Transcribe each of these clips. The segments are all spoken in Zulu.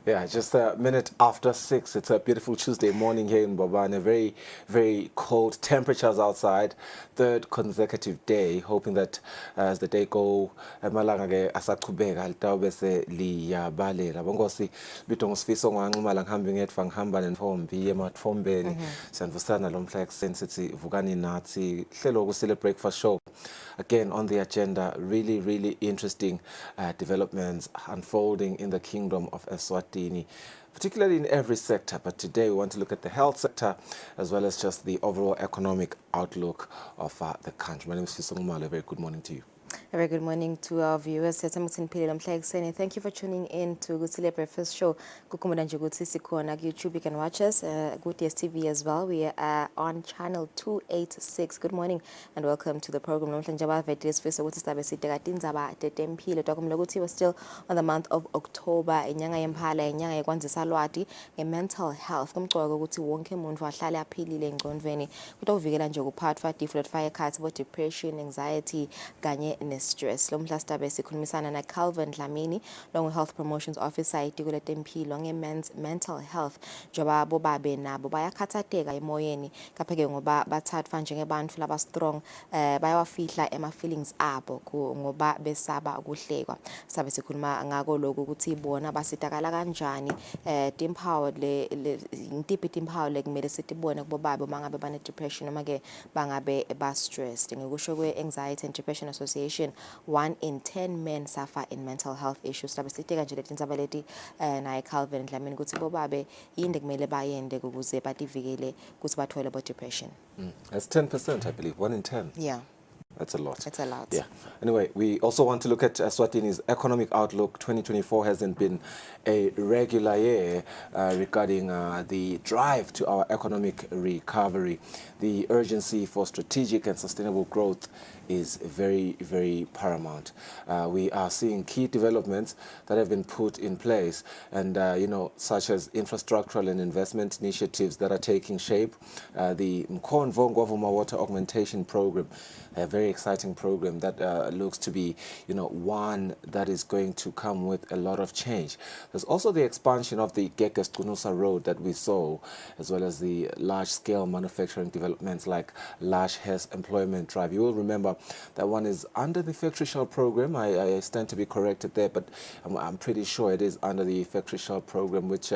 Yeah, just a minute after 6. It's a beautiful Tuesday morning here in Bobane. Very, very cold temperatures outside. Third consecutive day. Hoping that as the day go, malanga ke asaqhubeka litawube se liyabalela. Bongosi bito ngosifiso nganqumala ngihambe ngedva ngihamba nentombi ematfombeni. Siyanivuselana lo mhla ekuseni sithi vukani nathi. Hlelo Kusile breakfast show. Again, on the agenda, really, really interesting developments unfolding in the kingdom of Eswatini, particularly in every sector. But today we want to look at the health sector as well as just the overall economic outlook of the country. My name is Fiso Ngumalo. A very good morning to you. A very good morning to our viewers. Thank you for tuning in to Kusile Breakfast Show. Kukumbuka nje ukuthi sikhona YouTube. You can watch us. Good TV as well. We are on channel 286. Good morning and welcome to the program. We're still on the month of October. Inyanga yemphala, inyanga yekwanzisa lwati, mental health. Kumcoka ukuthi wonke umuntu ahlale aphilile engqondweni. Kutokuvikela nje ukuphathwa different fire cuts, depression, anxiety, kanye stress. Lo mhla sitabe sikhulumisana na Calvin Dlamini, long health promotions officer itikule tempilo nge mental health. Njoba bobabe nabo bayakhathateka emoyeni kapheke ngoba bathathwa njengebantu laba strong bayawafihla ema feelings abo ngoba besaba ukuhlekwa. Sabe sikhuluma ngako lokho ukuthi bona basitakala kanjani empowered le intiphi empowered kumele sitibone kubobabe mangabe bane depression noma ke bangabe ba stressed. Ngikusho kwe Anxiety and Depression Association, 1 in 10 men suffer in mental health issues. Sabe siteka nje letindzaba leti naye Calvin Dlamini ukuthi bobabe yinde kumele bayende ukuze bativikele ukuthi bathole bo depression. That's 10%, I believe. 1 in 10. Yeah. That's a lot. It's a lot. Yeah. Anyway, we also want to look at Eswatini's economic outlook. 2024 hasn't been a regular year regarding the drive to our economic recovery. The urgency for strategic and sustainable growth is very, very paramount. We are seeing key developments that have been put in place and, such as infrastructural and investment initiatives that are taking shape. The Mkonvongwavuma Water Augmentation Program, a very exciting program that looks to be, one that is going to come with a lot of change. There's also the expansion of the Gekes-Kunusa Road that we saw, as well as the large-scale manufacturing developments like Large Hess Employment Drive. You will remember that one is under the Factory Shell program. I stand to be corrected there, but I'm pretty sure it is under the Factory Shell program, which,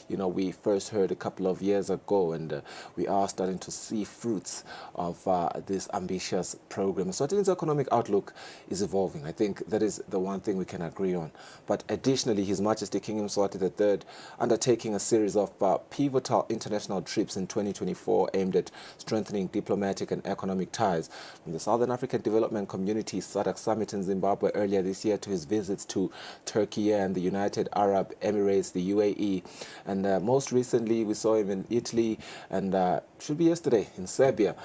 we first heard a couple of years ago, and we are starting to see fruits of this ambitious program. So Eswatini's economic outlook is evolving. I think that is the one thing we can agree on. But additionally, His Majesty King Mswati III undertaking a series of pivotal international trips in 2024 aimed at strengthening diplomatic and economic ties from the Southern African Development Community SADC Summit in Zimbabwe earlier this year to his visits to Turkey and the United Arab Emirates, the UAE. And most recently, we saw him in Italy and should be yesterday in Serbia.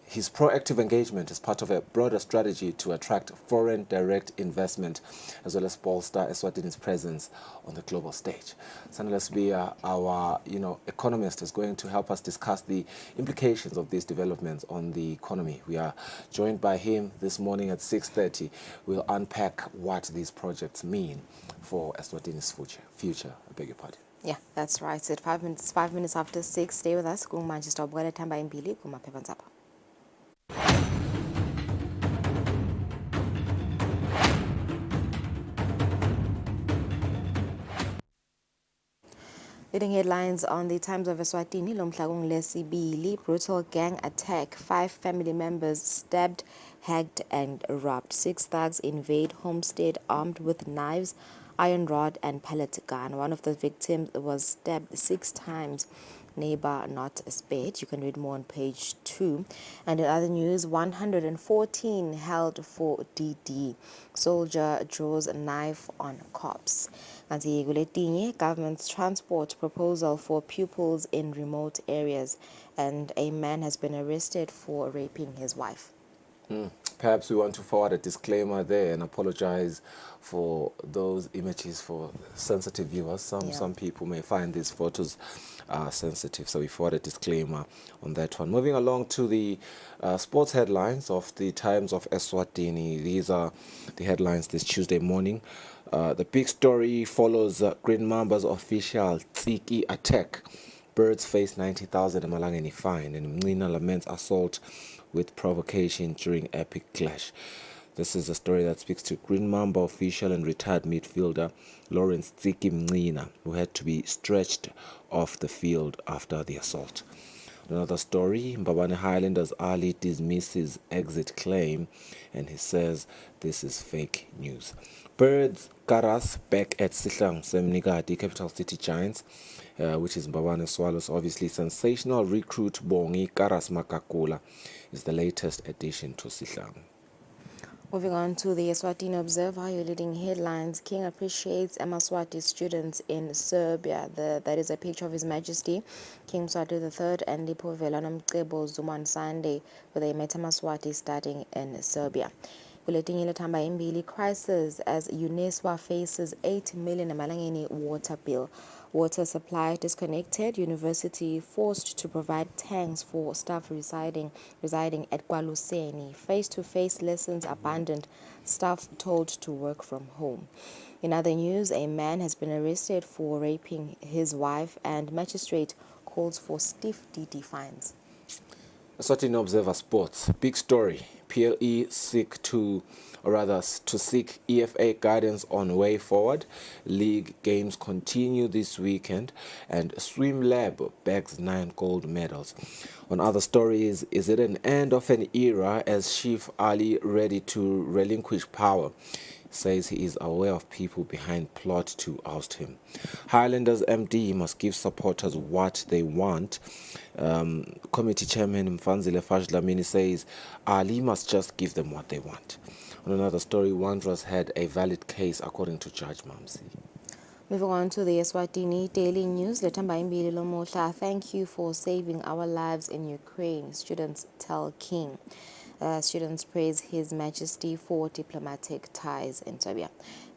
His proactive engagement is part of a broader strategy to attract foreign direct investment as well as bolster Eswatini's presence on the global stage. Sanales Bia, our economist, is going to help us discuss the implications of these developments on the economy. We are joined by him this morning at 6:30. We'll unpack what these projects mean for Eswatini's future. I beg your pardon. Yeah, that's right. At 5 minutes after 6. Stay with us. Manchester Obwele Tamba Imbili Kumapevanzapa. Leading headlines on the Times of Eswatini, Lomhlakung Lesibili, brutal gang attack, 5 family members stabbed, hacked and robbed. 6 thugs invade homestead armed with knives, iron rod and pellet gun. One of the victims was stabbed 6 times. Neighbor not spared. You can read more on page 2. And in other news, 114 held for DD. Soldier draws a knife on cops. Government's transport proposal for pupils in remote areas. And a man has been arrested for raping his wife. Perhaps we want to forward a disclaimer there and apologize for those images for sensitive viewers. Some people may find these photos sensitive, so we forward a disclaimer on that one. Moving along to the sports headlines of the Times of Eswatini. These are the headlines this Tuesday morning. The big story follows Green Mamba's official Tsiki attack. Birds face 90,000 Emalangeni fine, and Mnina laments assault with provocation during epic clash. This is a story that speaks to Green Mamba official and retired midfielder Lawrence Tsiki Mnina, who had to be stretched off the field after the assault. Another story, Mbabane Highlanders Ali dismisses exit claim, and he says this is fake news. Birds Karas back at Sihlang Semnigati, capital city Giants, which is Mbabane Swallows. Obviously, sensational recruit Bongi Karas Makakula is the latest addition to Sihlang. Moving on to the Eswatini Observer, highlighting headlines. King appreciates Eswatini students in Serbia. That is a picture of His Majesty King Mswati III and Lipho Velano Zuma on Sunday, where they met Eswatini studying in Serbia. Bulletin iletamba imbili crisis as UNESCO faces 8 million Emalangeni water bill. Water supply disconnected. University forced to provide tanks for staff residing at Kwaluseni. Face-to-face lessons abandoned. Staff told to work from home. In other news, a man has been arrested for raping his wife, and magistrate calls for stiff DD fines. Eswatini Observer Sports. Big story. PLE seek to seek EFA guidance on way forward. League games continue this weekend, and Swim Lab bags 9 gold medals. On other stories, is it an end of an era as Chief Ali ready to relinquish power? Says he is aware of people behind plot to oust him. Highlanders MD must give supporters what they want. Committee Chairman Mfanzile Fajlamini says Ali must just give them what they want. On another story, Wanderers had a valid case according to Judge Mamsi. Moving on to the Eswatini Daily News. Letamba imbili lomuhla. Thank you for saving our lives in Ukraine. Students tell King. Students praise His Majesty for diplomatic ties in Serbia.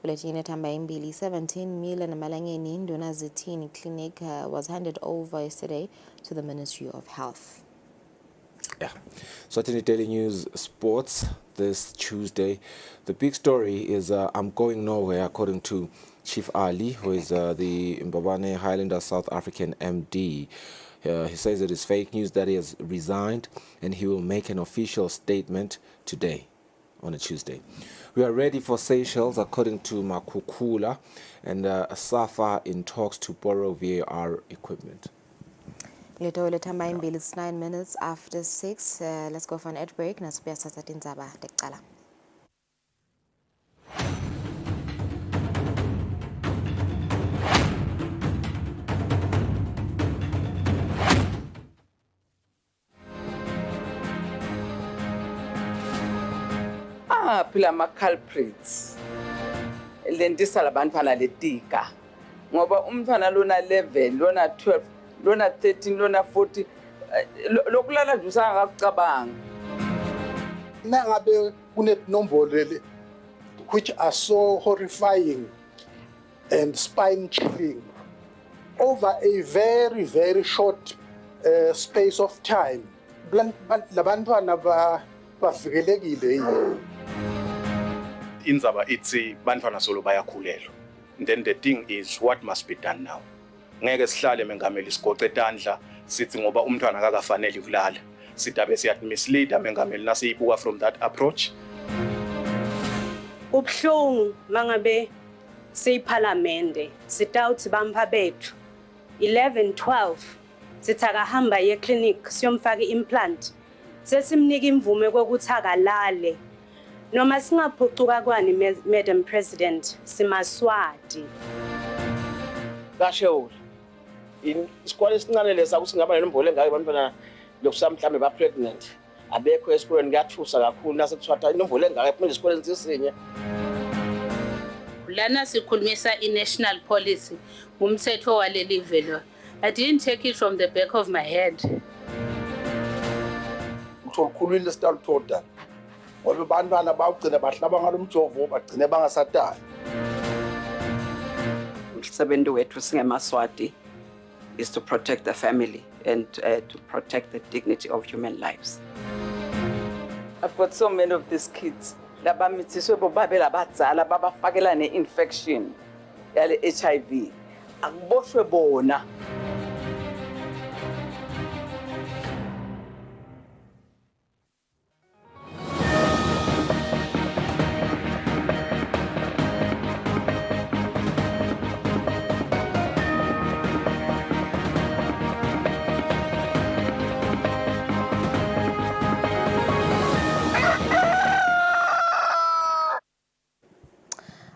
Bulletin letamba imbili 17 million Emalangeni Nduna Zitini clinic was handed over yesterday to the Ministry of Health. Yeah. Eswatini Daily News Sports this Tuesday. The big story is I'm going nowhere, according to Chief Ali, who is the Mbabane Highlander South African MD. He says it is fake news that he has resigned, and he will make an official statement today, on a Tuesday. We are ready for Seychelles, according to Makukula, and SAFA in talks to borrow VAR equipment. It's 9 minutes after 6. Let's go for an ad break. Phela ama-culprits lentisa labantwana letika ngoba umntwana lona 11 lona 12 lona 13 lona 40 lokulala nje usangakakucabanga nangabe kunenombolo which are so horrifying and spine chilling over a very, very short space of time. Labantwana bavikelekile yini? Inzaba ithi bantwana solo bayakhulelwa. Then the thing is what must be done now. Ngeke sihlale mengameli sigoce etandla sithi ngoba umntwana akakafanele ukulala. Sidabe siyathi mislead mengameli nasiyibuka from that approach. Ubhlungu mangabe seyiphalamende sitawuthi bampa bethu 11 12 sithaka hamba ye clinic siyomfaka implant sesimnika imvume kokuthi akalale noma singaphucuka kwani Madam President simaswati kashewu isikole esincane lesa kusingaba nenombolo engaka abantwana lokusa mhlambe ba pregnant abekho esikoleni kuyathusa kakhulu nasekuthiwa inombolo engaka ephuma esikoleni sisinye lana sikhulumisa i-national policy umthetho waleli velo. I didn't take it from the back of my head. Ukukhulwini lesitalithoda ngoba abantwana bawugcina bahlaba ngalomjovo bagcine bangasatali. umsebenzi wethu singemaswati is to protect the family and to protect the dignity of human lives. I've got so many of these kids labamithiswe bobabe labadzala babafakela ne-infection yale HIV akuboshwe bona.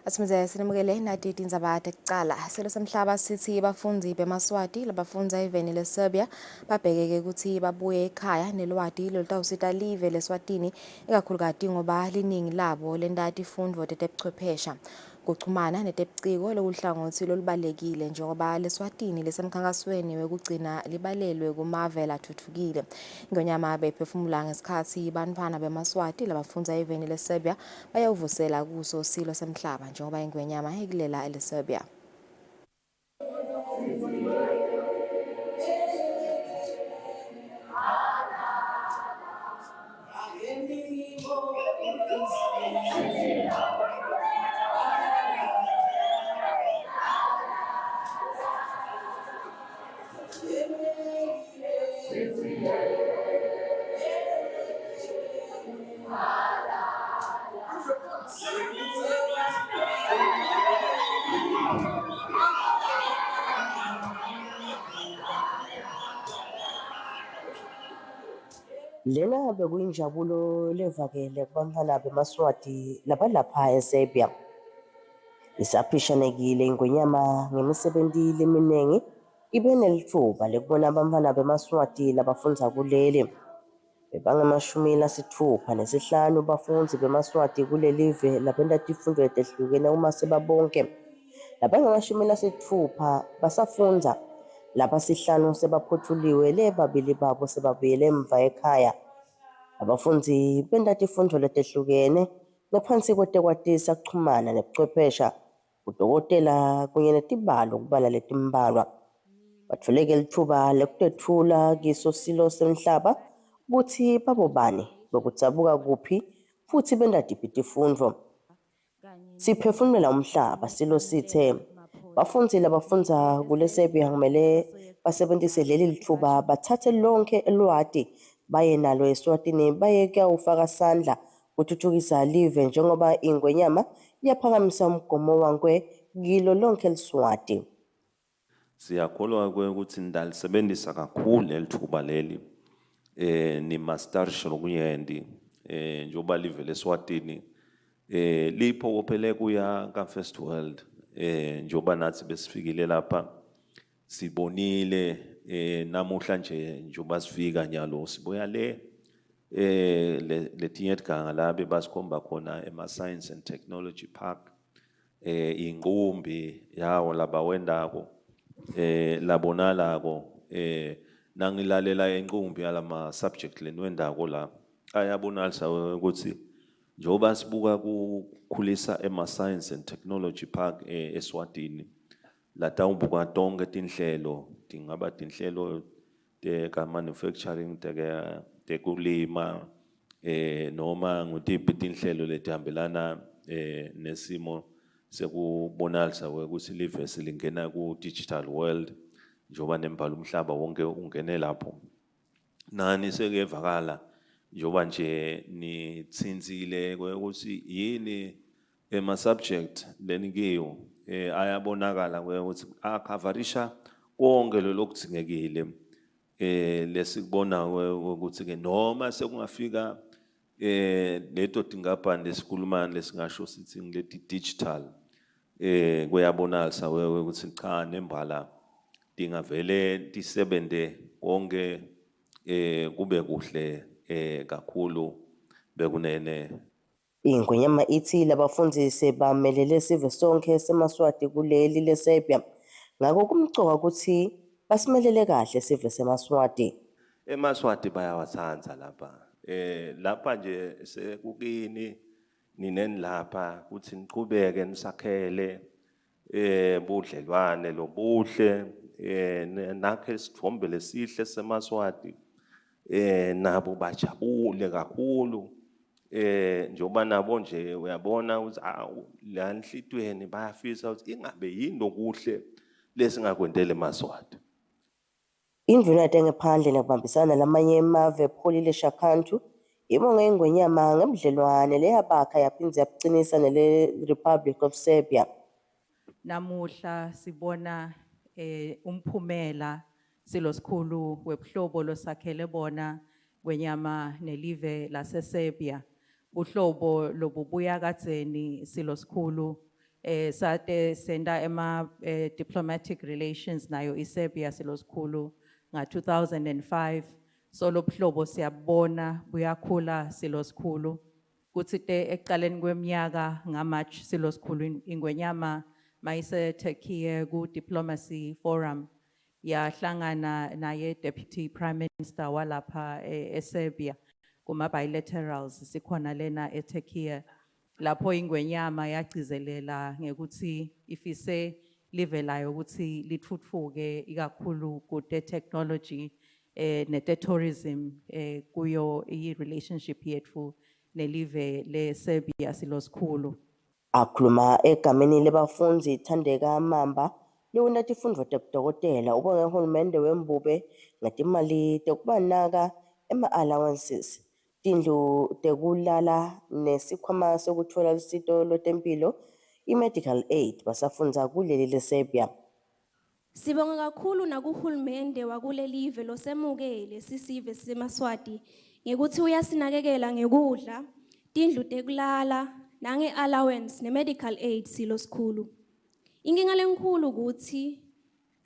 Asimze sinamukele nadidi indzaba tekucala selo semhlaba sithi bafundzi bemaswati labafundza eveni leSerbia babhekeke ukuthi babuye ekhaya nelwati lolutawusita live leSwatini ikakhulukati ngoba liningi labo lenta tifundvo tetebuchwephesha kuchumana netebuciko lokuhlangothi lolubalekile njengoba leSwatini lesemkhankasweni wekugcina libalelwe kumave latfutfukile. Ingonyama bephefumula ngesikhatsi bantfwana bemaswati labafundza eveni leSerbia bayawuvusela kuso silo semhlaba njengoba ingwenyama ikulela leSerbia. Lena bekuyinjabulo levakele kubantfwana bemaswati labalapha eSerbia. Isaphishanekile ingwenyama ngemisebenti leminengi ibe nelitfuba lekubona bantfwana bemaswati labafundza kuleli. Bebangamashumi 65 bafundzi bemaswati kulelive labenta tifundvo letehlukene uma sebabonke. Labangamashumi 60 basafundza. Labasihlanu sebaphothuliwe lebabili babo sebabuyele emva ekhaya. Abafundzi benta tifundvo letehlukene ngaphansi kwetekwatisa kuchumana nebuchwephesha udokotela kunye netibalo kubala letimbalwa. Batfuleke litfuba lekutethula kiso silo semhlaba ukuthi babobani bekutsabuka kuphi futhi benta tiphi tifundvo. Siphefumula umhlaba silo sithe bafundzi labafundza kule Serbia kumele basebentise leli litfuba bathathe lonke elwati baye nalo eSwatini baye kuyawufaka sandla kuthuthukisa live njengoba ingwenyama yaphakamisa umgomo wankwe kilo lonke eliswati. Siyakholwa ukuthi ndalisebenzisa kakhulu elithuba leli ni mastarisho lokuyendi njengoba live leSwatini liphokophele kuya ka First World njengoba nathi besifikile lapha sibonile namuhla nje njengoba sifika nyalo sibuya letinye tiganga labe basikhomba khona ema Science and Technology Park inqumbi yawo labawendako labonalako nangilalela inqumbi yalama subject lenwendako la ayabonalisa ukuthi njengoba sibuka kukhulisa ema Science and Technology Park eSwatini latawubuka tonke tinhlelo tingaba tinhlelo ka manufacturing tekulima noma ngutiphi tinhlelo letihambelana nesimo sekubonalisa ukuthi live silingena ku digital world njengoba nembala umhlaba wonke ungene lapho nani sekevakala njengoba nje nitsinzile ukuthi yini ema subject lenikiyo ayabonakala ukuthi akhavarisha konke lokudzingekile lesikubona ukuthi ke noma sekungafika leto tingapande esikhulumana lesingasho sithi ngileti digital kuyabonalisa ukuthi cha nembala tingavele tisebente konke kube kuhle kakhulu bekunene. Ingwenyama ithi labafundzi sebamelele sive sonke semaswati kuleli leSerbia ngakho kumcoka ukuthi basimelele kahle sive semaswati. Emaswati bayawatsandza lapha nje sekukini nineni lapha ukuthi niqhubeke nisakhele budlelwane lobuhle nakhe isithombe lesihle semaswati nabo bajabule kakhulu njengoba nabo nje uyabona ukuthi la nhlitweni bayafisa ukuthi ingabe yini lokuhle lesingakwendele eMaswati. Indvuna tengaphandle nekubambisana lamanye emave epholile Shakhantu ibonge iNgwenyama ngebudlelwane leyabakha yaphindze yabucinisa nele-Republic of Serbia. Namuhla sibona umphumela silosikhulu webuhlobo losakhele bona Ngwenyama nelive laseSerbia. Uhlobo lobubuya kadzeni silosikhulu sate senda ema diplomatic relations nayo iSerbia silosikhulu nga 2005. So lobuhlobo siyabona buyakhula silosikhulu. Kuthi ekuqaleni kweminyaka ngaMarch silosikhulu iNgwenyama mayise Turkey ku diplomacy forum yahlangana naye deputy prime minister walapha eSerbia kuma bilaterals sikhona lena eTurkey lapho iNgwenyama yagcizelela ngekuthi ifise live layo ukuthi litfutfuke ikakhulu kude technology nete tourism kuyo I relationship yetfu nelive le Serbia silosikhulu. Akhuluma egameni lebafundzi Thandeka Mamba lewuna tifundvo tebudokotela ubonge uhulumende wembube ngetimali tekubanaka ema-allowances, tindlu tekulala nesikhwama sokutfola lusito lwetemphilo i-medical aid basafundza kuleli leSerbia. Sibonga kakhulu nakuhulumende wakulelive losemukele sisive seMaswati ngekuthi uyasinakekela ngekudla, tindlu tekulala nange-allowance ne-medical aid silosikhulu. Inkinga lenkulu ukuthi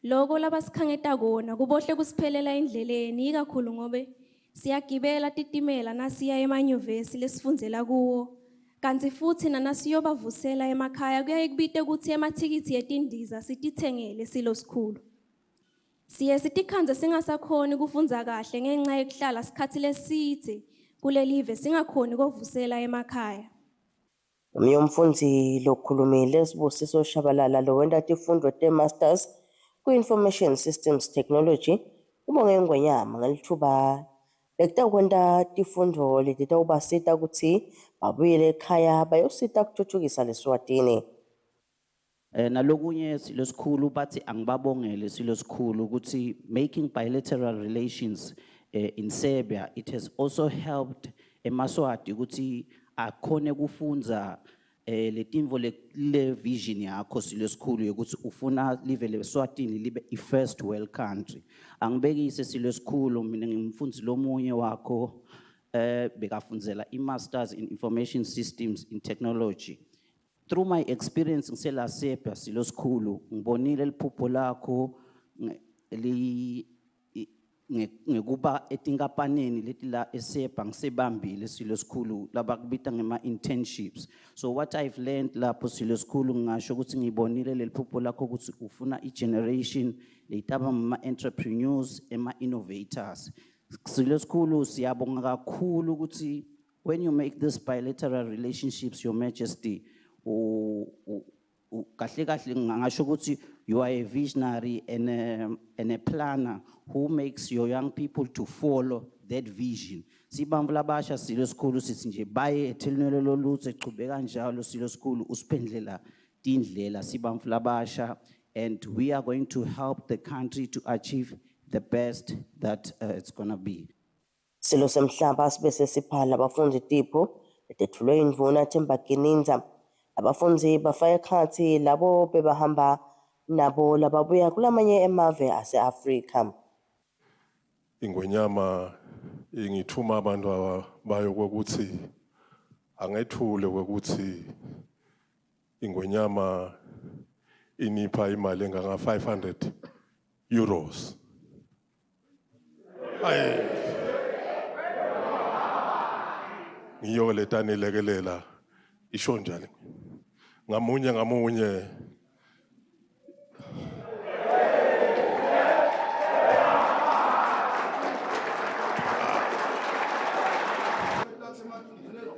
loko labasikhangeta kona kubohle kusiphelela endleleni ikakhulu ngobe siyagibela titimela nasiya emanyuvesi lesifundzela kuwo kanti futhi nanasiyobavusela emakhaya kuyaye kubite ukuthi emathikithi yetindiza sitithengele silosikhulu. Siye sitikhanze singasakhoni kufundza kahle ngenxa yokuhlala sikhathi leside kulelive singakhoni kovusela emakhaya. Omunye umfundzi lokhulumile Sibusiso Shabalala lowenda tifundvo te-masters ku-information systems technology ubonge iNgwenyama ngelithuba lekutakwenta tifundvo letitawubasita kutsi babuyele ekhaya bayosita kutfutfukisa leSwatini. Nalokunye silosikhulu bathi angibabongele silosikhulu ukuthi making bilateral relations in Serbia, it has also helped eMaswati ukuthi akhone kufunza letimvo le vision yakho silosikhulu yokuthi ufuna live leSwatini libe i-first world country. Angibekise silosikhulu mina ngimfundzi lomunye wakho bekafundzela i-masters in information systems in technology. Through my experience ngisela Serbia silosikhulu ngibonile liphupho lakho ngekuba etinkapaneni leti la eSerbia ngisebambile silosikhulu labakubita ngema-internships. So what I've learned lapho silosikhulu ngisho ukuthi ngibonile leliphupho lakho ukuthi ufuna i-generation leyitaba ama-entrepreneurs, ema-innovators. Silosikhulu siyabonga kakhulu ukuthi when you make these bilateral relationships, Your Majesty, kahle kahle ngisho ukuthi you are a visionary and a planner who makes your young people to follow that vision. Sibamvu labasha silosikhulu sithi nje baye ethelweni lolutho echubeka njalo silosikhulu usiphendlela tindlela sibamvu labasha, and we are going to help the country to achieve the best that it's going to be. Silo semhlaba sibese siphala abafundzi tipho letethulwe indvuna Themba Gininza. Abafundzi bafaya ekhatsi labo bebahamba nabo lababuya kulamanye emave ase-Afrika. iNgwenyama ingithuma abantu bayo ukuthi angethule ukuthi iNgwenyama inipha imali engaka 500 euros. Ngiyo letani lekelela isho njani ngamunye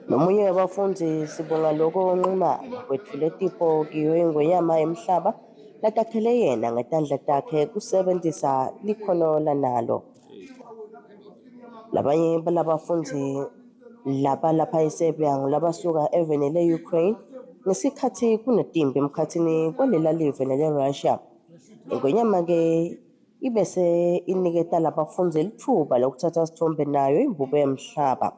Nomunye wabafundzi sibonga lokho onqumana kwethule tipho kiyo iNgwenyama emhlaba latakhele yena ngetandla takhe kusebenzisa likhono lanalo. Labanye balabafundzi lapha eSerbia ngilabasuka eveni le-Ukraine ngesikhathi kunetimbi emkhathini kwalela live nele-Russia. Ingonyama-ke ibese iniketa labafundi lithuba lokuthatha isithombe nayo imbubo yemhlaba.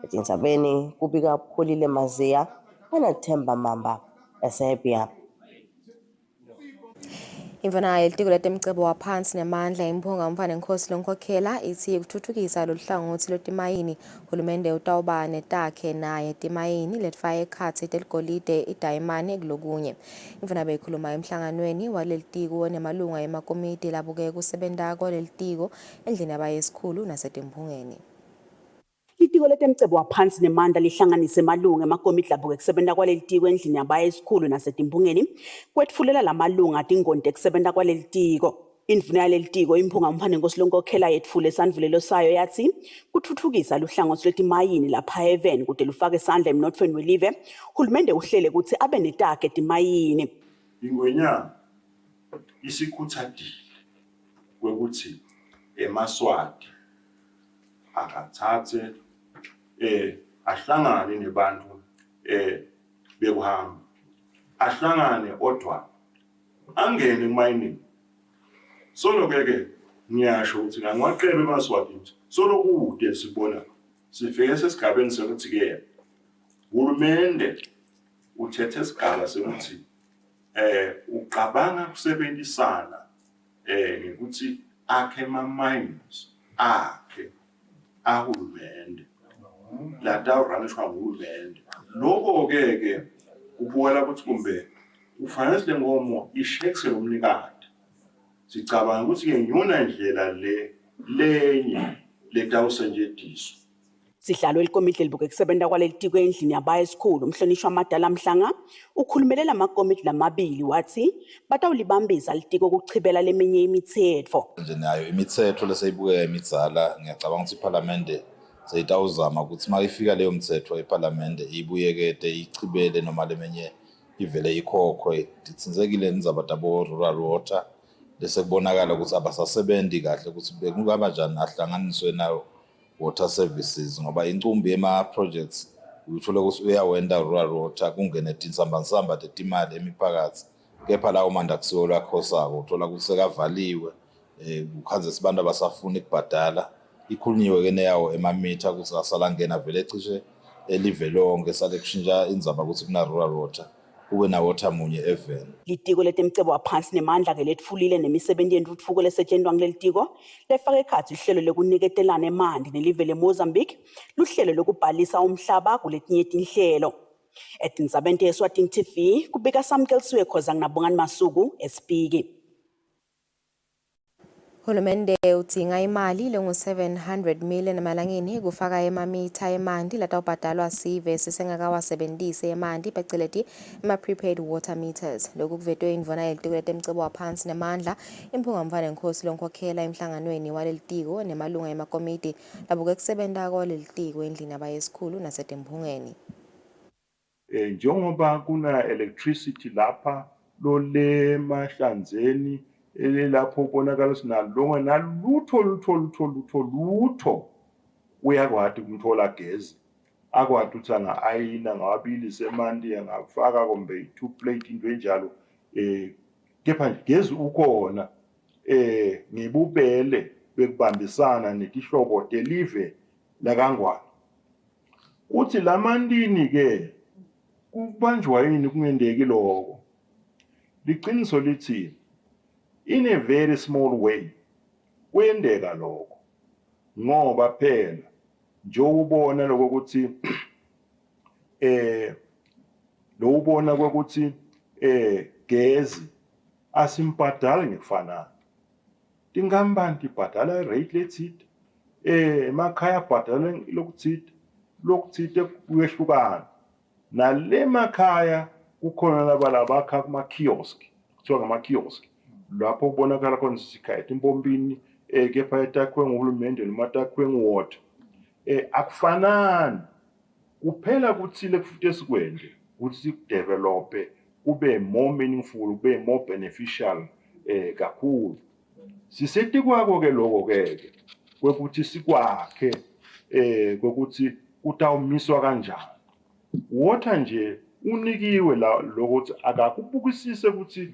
Etindzabeni kubika Kusile Maziya, anathemba mamba eSerbia. Imvanayo ilitiko letemcebo waphansi nemandla imphunga umfana inkosi lonkhokhela ithi kuthuthukisa loluhlangothi lwetimayini hulumende utawuba netakhe naye timayini letfake ekhatsi teligolide idayimani kulokunye. Imvana beyikhuluma emhlanganweni walelitiko nemalunga emakomiti labuke kusebentako lelitiko endlini yabaye esikhulu nasetimphungeni. Litiko letemcebo waphansi nemandla lihlanganise emalunga emakomiti labuke kusebenta kwalelitiko endlini yabaye esikhulu nasetimphungeni kwetfulela lamalunga tingonde kusebenta kwalelitiko. Indvuna yalelitiko imphunga umfana inkosi lonkokhela yetfule esandvulelo sayo yatsi kutfutfukisa luhlangothi lwetimayini lapha eveni kute lufake isandla emnotfweni welive hulumende uhlele kutsi abe netakhe timayini. Ingwenyama isikhuthathile kwekuthi eMaswati akathathe ahlangane nebantu bekuhamba ahlangane odwa angene emayini solo ke ngiyasho ukuthi ngaqhebe eMaswati solo kude sibona sifike sesigabeni sokuthi ke hulumende uthethe isigaba sokuthi uqabanga kusebenzisana ngikuthi akhe ama-mines akhe ahulumende lata uranishwa nguhulumende lokho ke ubukela ukuthi kumbe ufanele sile ngomo ishekse lomnikati sicabanga ukuthi ke ngiyona indlela lenye letawusetshenziswa. Sihlalo elikomiti libuke kusebenta kwalelitiko endlini yabaye esikhulu umhlonishwa Madala Mhlanga ukhulumelela amakomiti lamabili wathi batawulibambisa litiko kuchibela leminye imithetho. Nje nayo imithetho leseyibukeka imizala ngiyacabanga ukuthi iParliament seyitawuzama ukuthi mayifika leyo mthetho eParliament ibuyekete ichibele noma leminye ivele ikhokhwe ditsinzekile nizabadabo rural water lese kubonakala ukuthi abasasebenzi kahle ukuthi bekungaba njani ahlanganiswe nayo water services ngoba incumbi ema projects uthola ukuthi uyawenda rural water kungene tinsambansamba tetimali emiphakathi kepha lawo manda kusiyo lakhosako uthola ukuthi sekavaliwe ukhanze sibantu abasafuna ukubhadala ikhulunyiwe ke neyawo emamitha ukuthi asalangena vele cishe elive lonke sale kushintsha indzaba ukuthi kuna rural water kube na water munye eveni. Litiko letemcebo waphansi nemandla ke letfulile nemisebenzi yentutfuko lesetshenzwa kulelitiko lefake ekhatsi uhlelo lokuniketelana emanti nelive leMozambique luhlelo lokubhalisa umhlaba kuletinye tinhlelo. Etindzabeni Eswatini TV kubika Samkelsiwe khoza nginabongani Masuku esipiki. Hulumende udzinga imali lengu-700 million emalangeni kufaka emamitha emanti latawubhadalwa sive sisengakawasebentisi emanti pheceleti ama-prepaid water meters. Lokhu kuvetwe indvuna yelitiko letemcebo waphansi nemandla imphunga mfana inkosi lonkhokhela emhlanganweni walelitiko nemalunga emakomiti labuke kusebenta kwalelitiko endlini yabaye esikhulu nasetimphungeni. Njengoba kuna electricity lapha lole mahlanzeni lapho ubonakala sinalonga nalutho uyakwati kumthola gezi akwati ukuthi anga-ayina ngawabilisa emanti angafaka kumbe 2 plate into enjalo kepha nje gezi ukhona ngibubele bekubambisana netihlobo telive lakangwane uthi lamandini ke kubanjwa yini kungendeki lokho liqiniso lithi in a very small way kwendeka lokho ngoba phela nje ubona lokuthi lo ubona ukuthi gezi asimbhadali ngekufanayo tinkampani tibhadala irate lethile emakhaya bhadala lokuthile kuyehlukana nale makhaya kukhona labalabakha kuma kiosk kuthiwa ngama kiosk lapho ubonakala khona sikhaya impompini kepha etakwe nguhulumende noma takwe nguwater akufanani kuphela kuthile futhi esikwenze ukuthi develope kube more meaningful kube more beneficial kakhulu sisetikwako ke lokho ke kwekuthi sikwakhe kwekuthi utawumiswa kanjani. Water nje unikiwe la lokuthi akakubukisise ukuthi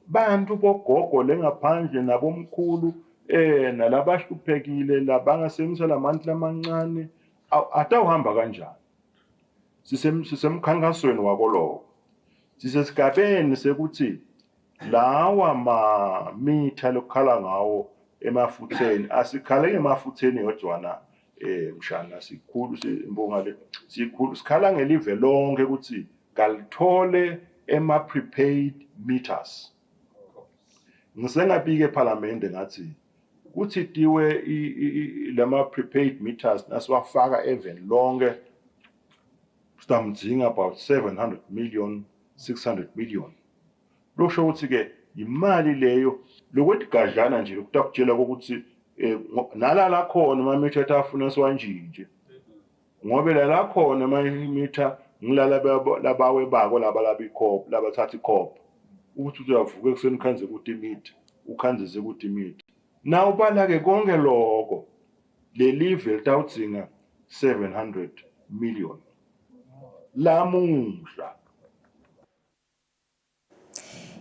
bantu bogogo lengaphandle nabomkhulu nalabahluphekile labangasebenzisa lamanti lamancane atawuhamba kanjani. Sisemkhankasweni wakoloko. Sisesigabeni sekuthi lawa mitha lokukhala ngawo emafutheni asikhaleke emafutheni yodwana mshana sikhulu simbongale sikhulu sikhala ngelive lonke ukuthi kalithole prepaid meters. Ngisengabike eParliament ngathi kuthi tiwe lama prepaid meters nasiwafaka even lonke sitamdzinga about 700 million 600 million. Losho ukuthi ke imali leyo lokwethi gadlana nje ukutakutshela ukuthi nalala khona amamitha atafuna siwanjinje ngobe la khona amamitha ngilala labawe bako labalaba ikhop labathatha ikhop ukuthi uyavuka ekuseni khanze ukuthi imitha ukhanzise ukuthi imitha na ubala ke konke lokho le live litawudzinga 700 million lamuhla.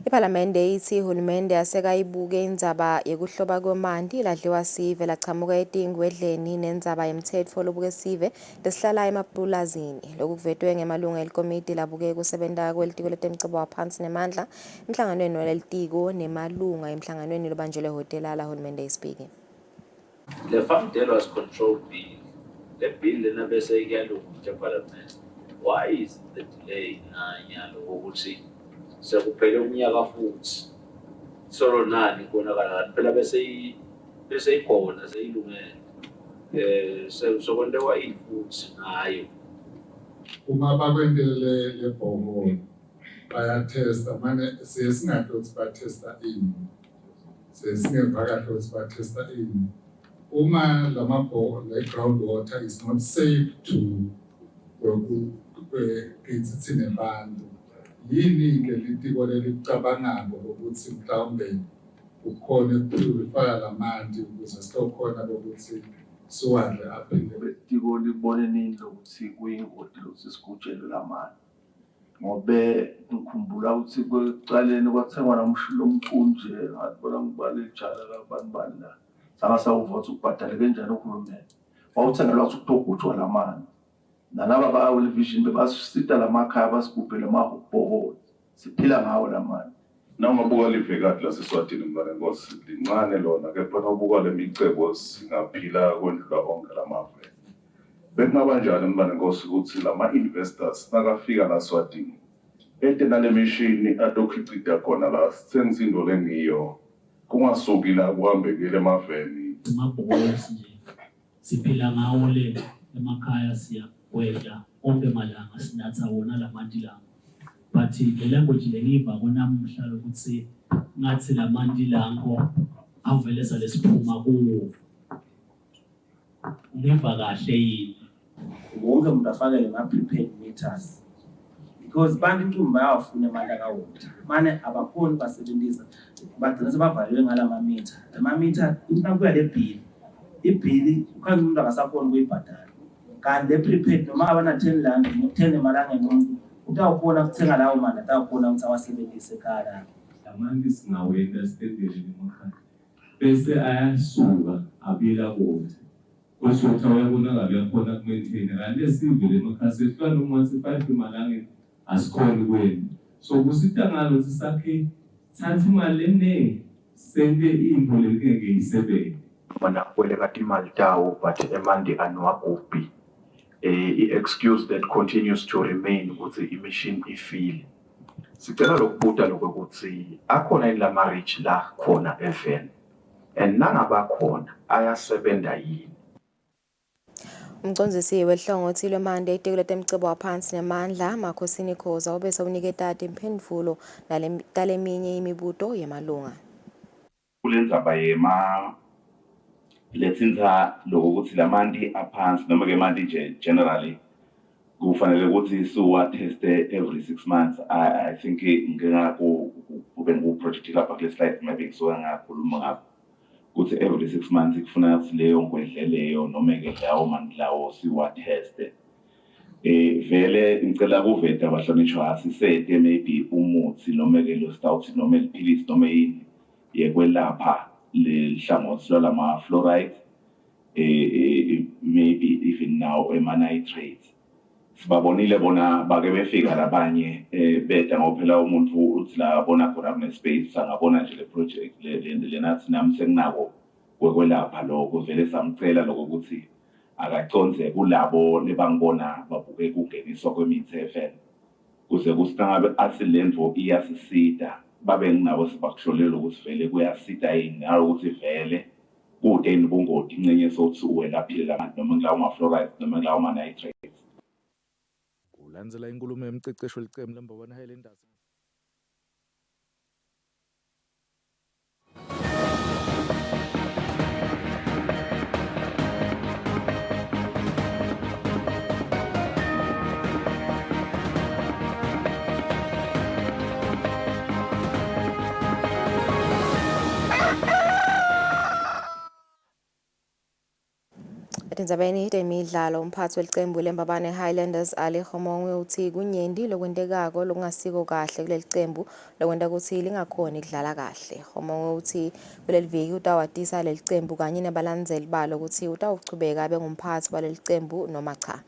Iparlamente ithi uhulumende asekayibuke indzaba yekuhloba kwemanti ladliwa sive lachamuka etingwedleni nendzaba yemtsetfo lobuke sive lesihlala emapulazini. Lokhu kuvetwe ngemalunga elikomiti labuke kusebenta kwelitiko letemicebo waphansi nemandla emhlanganweni walelitiko nemalunga emhlanganweni lobanjelwe ehhotela la hulumende ispeaking. The farm deal was controlled bill. The bill lena bese iyalunga eParliament. Why is the delay nyalo ukuthi sekuphele unyaka futhi solo nani konakala phela bese ikhona seyilungele sokontewa ifuthi ngayo uma bakwendele le bhomo bayatesta manje singathi ukuthi batesta ini sesingeva kahle ukuthi batesta ini uma le groundwater is not safe to kithi nebantu yini ke litiko lelicabangako ukuthi mhlawumbe ukhona ukupurifya lamanti ukuze sitokhona ukuthi siwadle aphinde betiko libone nini lokuthi kuyingoti lokuthi sigujele lamanti ngobe ngikhumbula ukuthi kwecaleni kwathengwa namshilo omkhunje ngathola ngibale ijala labantu bana sangasawuva ukuthi ubhadale kanjani uhulumeni wawuthengelwa ukuthi kutogujwa lamanti nalaba ba-World Vision bebasita lamakhaya basigubhele amabhoholi siphila ngawo lamanje. Nangabuka live kade laseSwatini mbane Nkosi lincane lona kepha nawubuka lemicebo singaphila kwendlula onke lamave. Bekungaba njani mbane Nkosi ukuthi lama-investors nakafika laSwatini ete nale mishini atokhicida khona la sithengisa into lengiyo kungasuki la kuhambekile emaveni. Amabhoholi nje siphila ngawo le emakhaya siya weda onke malanga sinatha wona lamanti la but le language lengiva konamuhla ukuthi ngathi lamanti lango avele salesiphuma kuwo ngiva kahle yini wonke umuntu afake le prepaid meters because bantu intombi bayawafuna imali akawater manje abakhoni basebenzisa bagcina sebavalelwe ngalama meter ama-meter nakuya le bill ibhili ukhange umuntu akasakhona ukuyibhadala kanti le prepaid noma abana 10 rand 10 malanga emuntu utawukhona ukuthenga lawo mali atawukhona ukuthi awasebenzise ekhaya lamanti singawenda sitendele emakhaya bese ayasuka abila kodwa kusho ukuthi awayabonakala yakhona kumaintain kanti esivele emakhaya sefika noma 5 malanga asikhona kwena so kusita ngalo sisakhe thatha imali eningi sente into lengeke isebenze bona kweleka imali tawo but emandi anwaguphi excuse that continues to remain ukuthi imachine ifile sicela lokubuta lokuthi akhona ilama reach la khona even and nangabakhona ayasebenza yini. Umcondzisi wehlongothi lwemande itiko letemicebo waphansi nemandla Makhosini Khoza obese uniketa imphendvulo naleminye imibuto yemalunga. Kulendzaba letsinza lokuthi lamanti aphansi noma ke manje nje generally kufanele ukuthi siwa-teste every 6 months. I think ngingako ube ngu-project lapha kule slide maybe ngisuka ngakhuluma ngakho ukuthi every 6 months kufuna ukuthi leyo ngwedleleyo noma ke lawo mandlawo siwa-teste. Vele ngicela kuveta abahlonishwa asisete maybe umuthi noma ke lo stout noma liphilisi noma yini yekwelapha lehlangothi lwama-fluoride, maybe even now nitrates. Sibabonile bona bake befika labanye beda ngophela umuntu uthi la bona khona kune-space sangabona nje le project le nathi nami senginako kwekwelapha lokho vele samcela lokho ukuthi akaconze kulabo lebangibona babuke kungeniswa kwemithi FM kuze kusingabe asilento iyasisida babe nginabo sibakusholela ukuthi vele kuyasida yini ukuthi vele kude inobungoti incenye sokuthi uwelaphile abantu noma nglawo ma-fluoride noma nglawo ma-nitrates. Kulandzela inkulumo yemceceshi welicembu lembabana Highlanders. Etindzabeni temidlalo umphathi welicembu lembabane Highlanders Ali Khomongwe uthi kunyendi lokwentekako lokungasiko kahle kuleli cembu lokwenta ukuthi lingakhoni ukudlala kahle. Khomongwe uthi kuleli viki utawatisa leli cembu kanye nabalandzeli balo ukuthi utawuchubeka abe ngumphathi waleli cembu noma cha.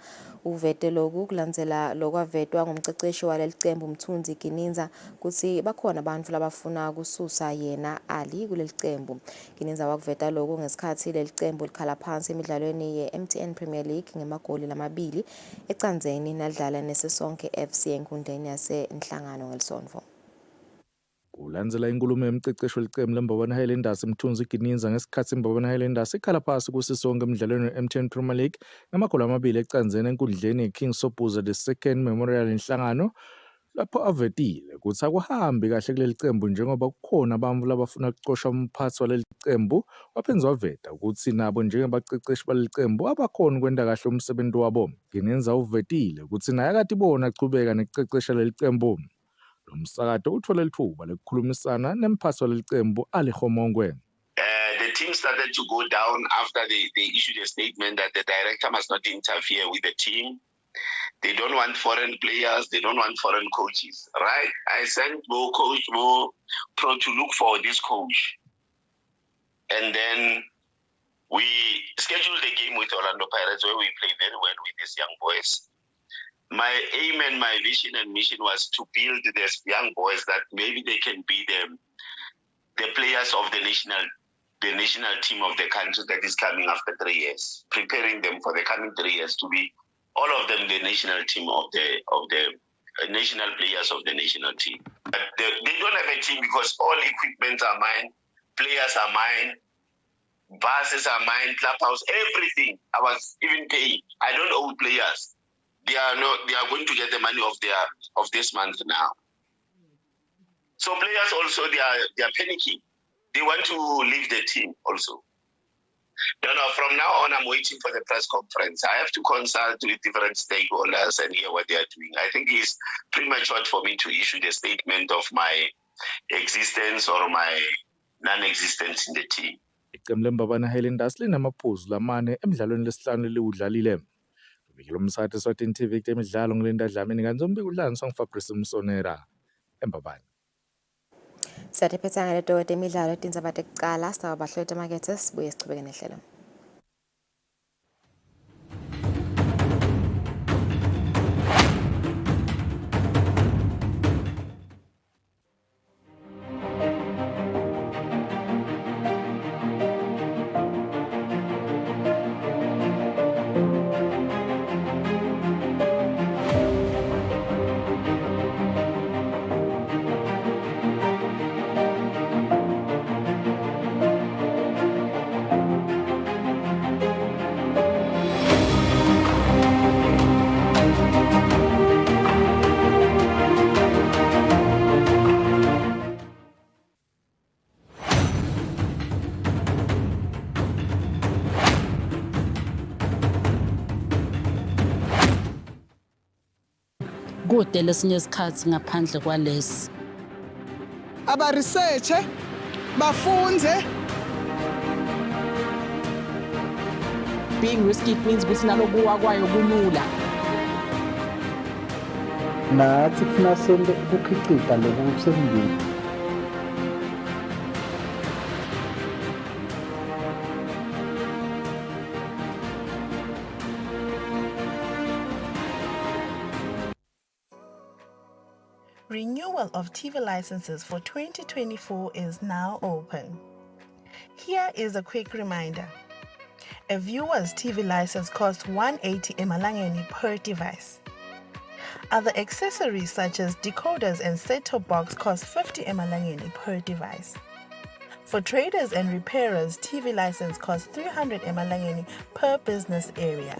Uvete lokhu kulandzela lokwavetwa ngumceceshi waleli cembu Mthunzi Gininza ukuthi bakhona abantu labafuna kususa yena Ali kuleli cembu. Gininza wakuveta lokhu ngesikhathi leli cembu likhala phansi emidlalweni ye-MTN Premier League ngemagoli lamabili ecandzeni nalidlala nesesonke FC enkundleni yasenhlangano ngelisonto. Kulandzela inkulumo yemceceshi welicembu lembabana Highlanders Mthunzi Gininza ngesikhathi imbabana Highlanders ikhala phasi kusisonke emidlalweni ye-MTN Premier League ngamagoli amabili ecandzeni enkundleni ye-King Sobhuza II Memorial Inhlangano lapho avetile ukuthi akuhambi kahle kuleli cembu njengoba kukhona abantu labafuna ukucosha umphathi waleli cembu waphenza waveta ukuthi nabo njengebaceceshi baleli cembu abakhona ukwenta kahle umsebenzi wabo. Gininza uvetile ukuthi naye akade ibona achubeka nekucecesha leli cembu. Lo msakato uthole lithuba lekukhulumisana nemphathi waleli cembu Ali Khomongwe. The team started to go down after they issued a statement that the director must not interfere with the team. They don't want foreign players. They don't want foreign coaches, right? I sent Mo Pro to look for this coach. And then we scheduled a game with Orlando Pirates where we play very well with these young boys. My aim and my vision and mission was to build these young boys that maybe they can be the players of the national team of the country that is coming after 3 years, preparing them for the coming 3 years to be all of them the national team of the national players of the national team. But they don't have a team because all equipment are mine, players are mine, buses are mine, clubhouse, everything. I was even paying. I don't owe players. They are going to get the money of this month now. So players also they are panicking. They want to leave the team also. From now on, I'm waiting for the press conference. I have to consult with different stakeholders and hear what they are doing. I think it's premature for me to issue the statement of my existence or my non-existence in the team. Icembu lembabana Highlanders linamaphuzu lamane emidlalweni lesihlanu liwudlalile. Kubikela umsakazo Eswatini TV kutemidlalo ngilinda Dlamini kanzombi kudlaniswa nguFabrice Msonera embabane. Satiphetha ngaleto temidlalo tindzaba tekucala sitaba bahlwete makethe sibuye sichubeke nehlelo. Kude lesinye isikhathi ngaphandle kwalesi aba research bafunze being risky, it means ukuthi nalokuwa kwayo kulula. Nathi kufuna sente ukukhicita lokhu kusemndeni. Renewal of TV licenses for 2024 is now open. Here is a quick reminder. A viewer's TV license costs 180 emalangeni per device. Other accessories such as decoders and set-top box cost 50 emalangeni per device. For traders and repairers, TV license costs 300 emalangeni per business area.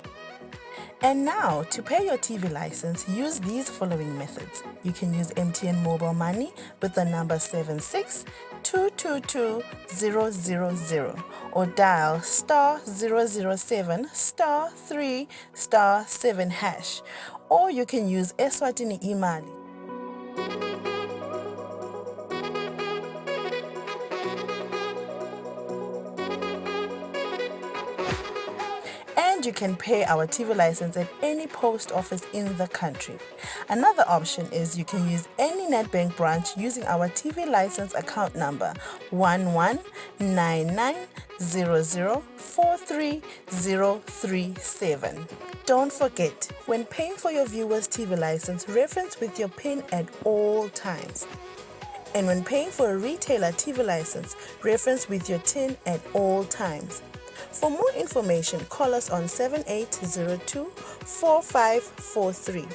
And now, to pay your TV license, use these following methods. You can use MTN Mobile Money with the number 76222000 or dial *007*3*7#, or you can use Eswatini Imali. And you can pay our TV license at any post office in the country. Another option is you can use any NetBank branch using our TV license account number 119900430037. Don't forget, when paying for your viewer's TV license, reference with your PIN at all times. And when paying for a retailer TV license, reference with your TIN at all times. For more information, call us on 7802-4543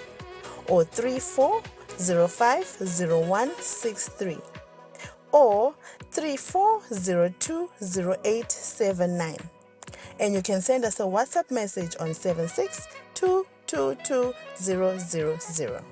or 34050163 or 34020879. And you can send us a WhatsApp message on 762222000.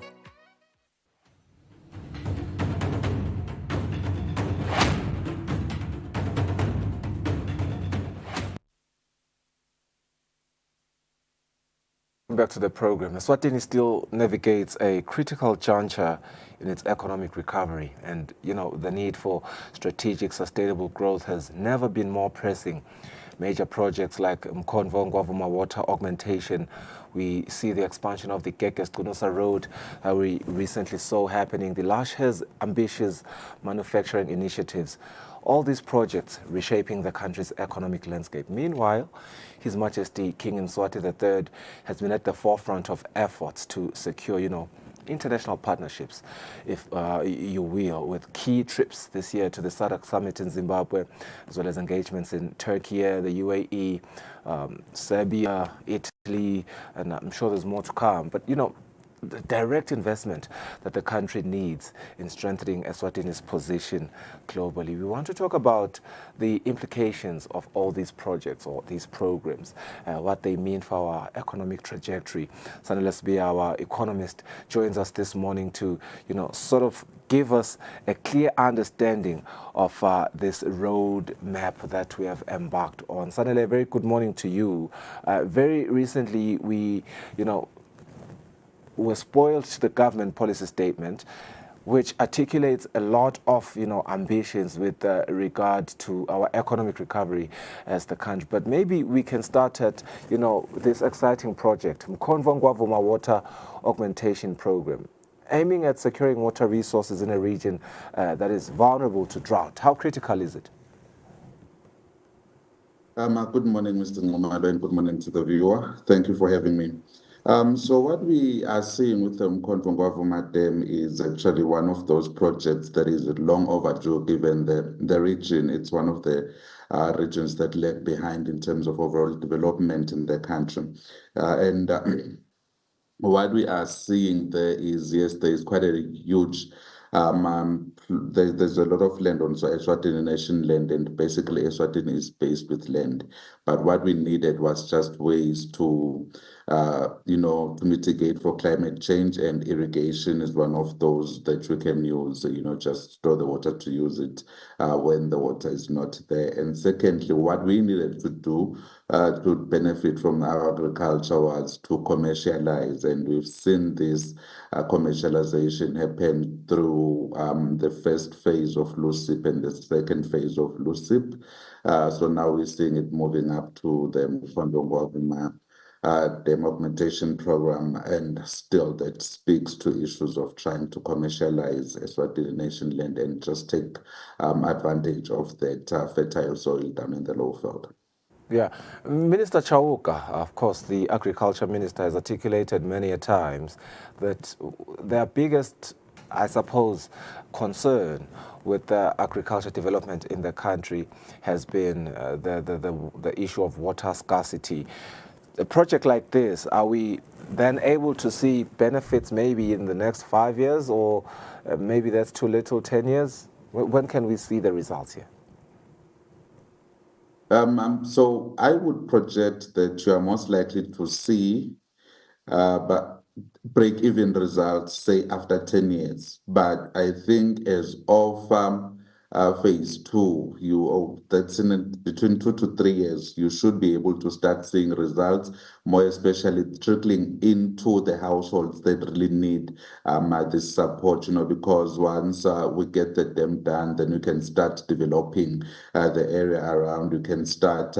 Back to the program. Eswatini still navigates a critical juncture in its economic recovery, and the need for strategic sustainable growth has never been more pressing. Major projects like Mkonvo Ngwavuma water augmentation, we see the expansion of the Kekes-Kunosa Road we recently saw happening. The Lush has ambitious manufacturing initiatives. All these projects reshaping the country's economic landscape. Meanwhile, His Majesty King Mswati III has been at the forefront of efforts to secure, international partnerships, if you will, with key trips this year to the SADC summit in Zimbabwe, as well as engagements in Turkey, the UAE, Serbia, Italy, and I'm sure there's more to come. But, the direct investment that the country needs in strengthening Eswatini's position globally. We want to talk about the implications of all these projects or these programs, what they mean for our economic trajectory. Sanele Lesbi, our economist, joins us this morning to, sort of give us a clear understanding of this road map that we have embarked on. Sanele, very good morning to you. Very recently, we, were spoiled to the government policy statement, which articulates a lot of, ambitions with regard to our economic recovery as the country. But maybe we can start at, this exciting project, Mkonvo Ngwavuma water augmentation program, aiming at securing water resources in a region that is vulnerable to drought. How critical is it? Good morning, Mr. Ngomado, and good morning to the viewer. Thank you for having me. So what we are seeing with the Mkonvo Ngwavuma Dam is actually one of those projects that is long overdue, given the region. It's one of the regions that lag behind in terms of overall development in the country. What we are seeing there is, yes, there is quite a huge there's a lot of land on Eswatini nation land, and basically Eswatini is based with land. But what we needed was just ways to, to mitigate for climate change, and irrigation is one of those that we can use, just store the water to use it when the water is not there. And secondly, what we needed to do to benefit from our agriculture was to commercialize, and we've seen this commercialization happen through through the first phase of LUCIP and the second phase of LUCIP. So now we're seeing it moving up to the Mfondongwavima dam augmentation program, and still that speaks to issues of trying to commercialize Eswatini nation land and just take advantage of that fertile soil down in the Lowveld. Yeah, Minister Chauka, of course, the Agriculture Minister, has articulated many a times that their biggest, I suppose, concern with the agriculture development in the country has been the issue of water scarcity. A project like this, are we then able to see benefits maybe in the next 5 years, or maybe that's too little, 10 years? When can we see the results here? So I would project that you are most likely to see but break-even results, say, after 10 years. But I think as of phase 2, that's in between 2 to 3 years, you should be able to start seeing results, more especially trickling into the households that really need this support, because once we get the dam done, then we can start developing the area around. You can start,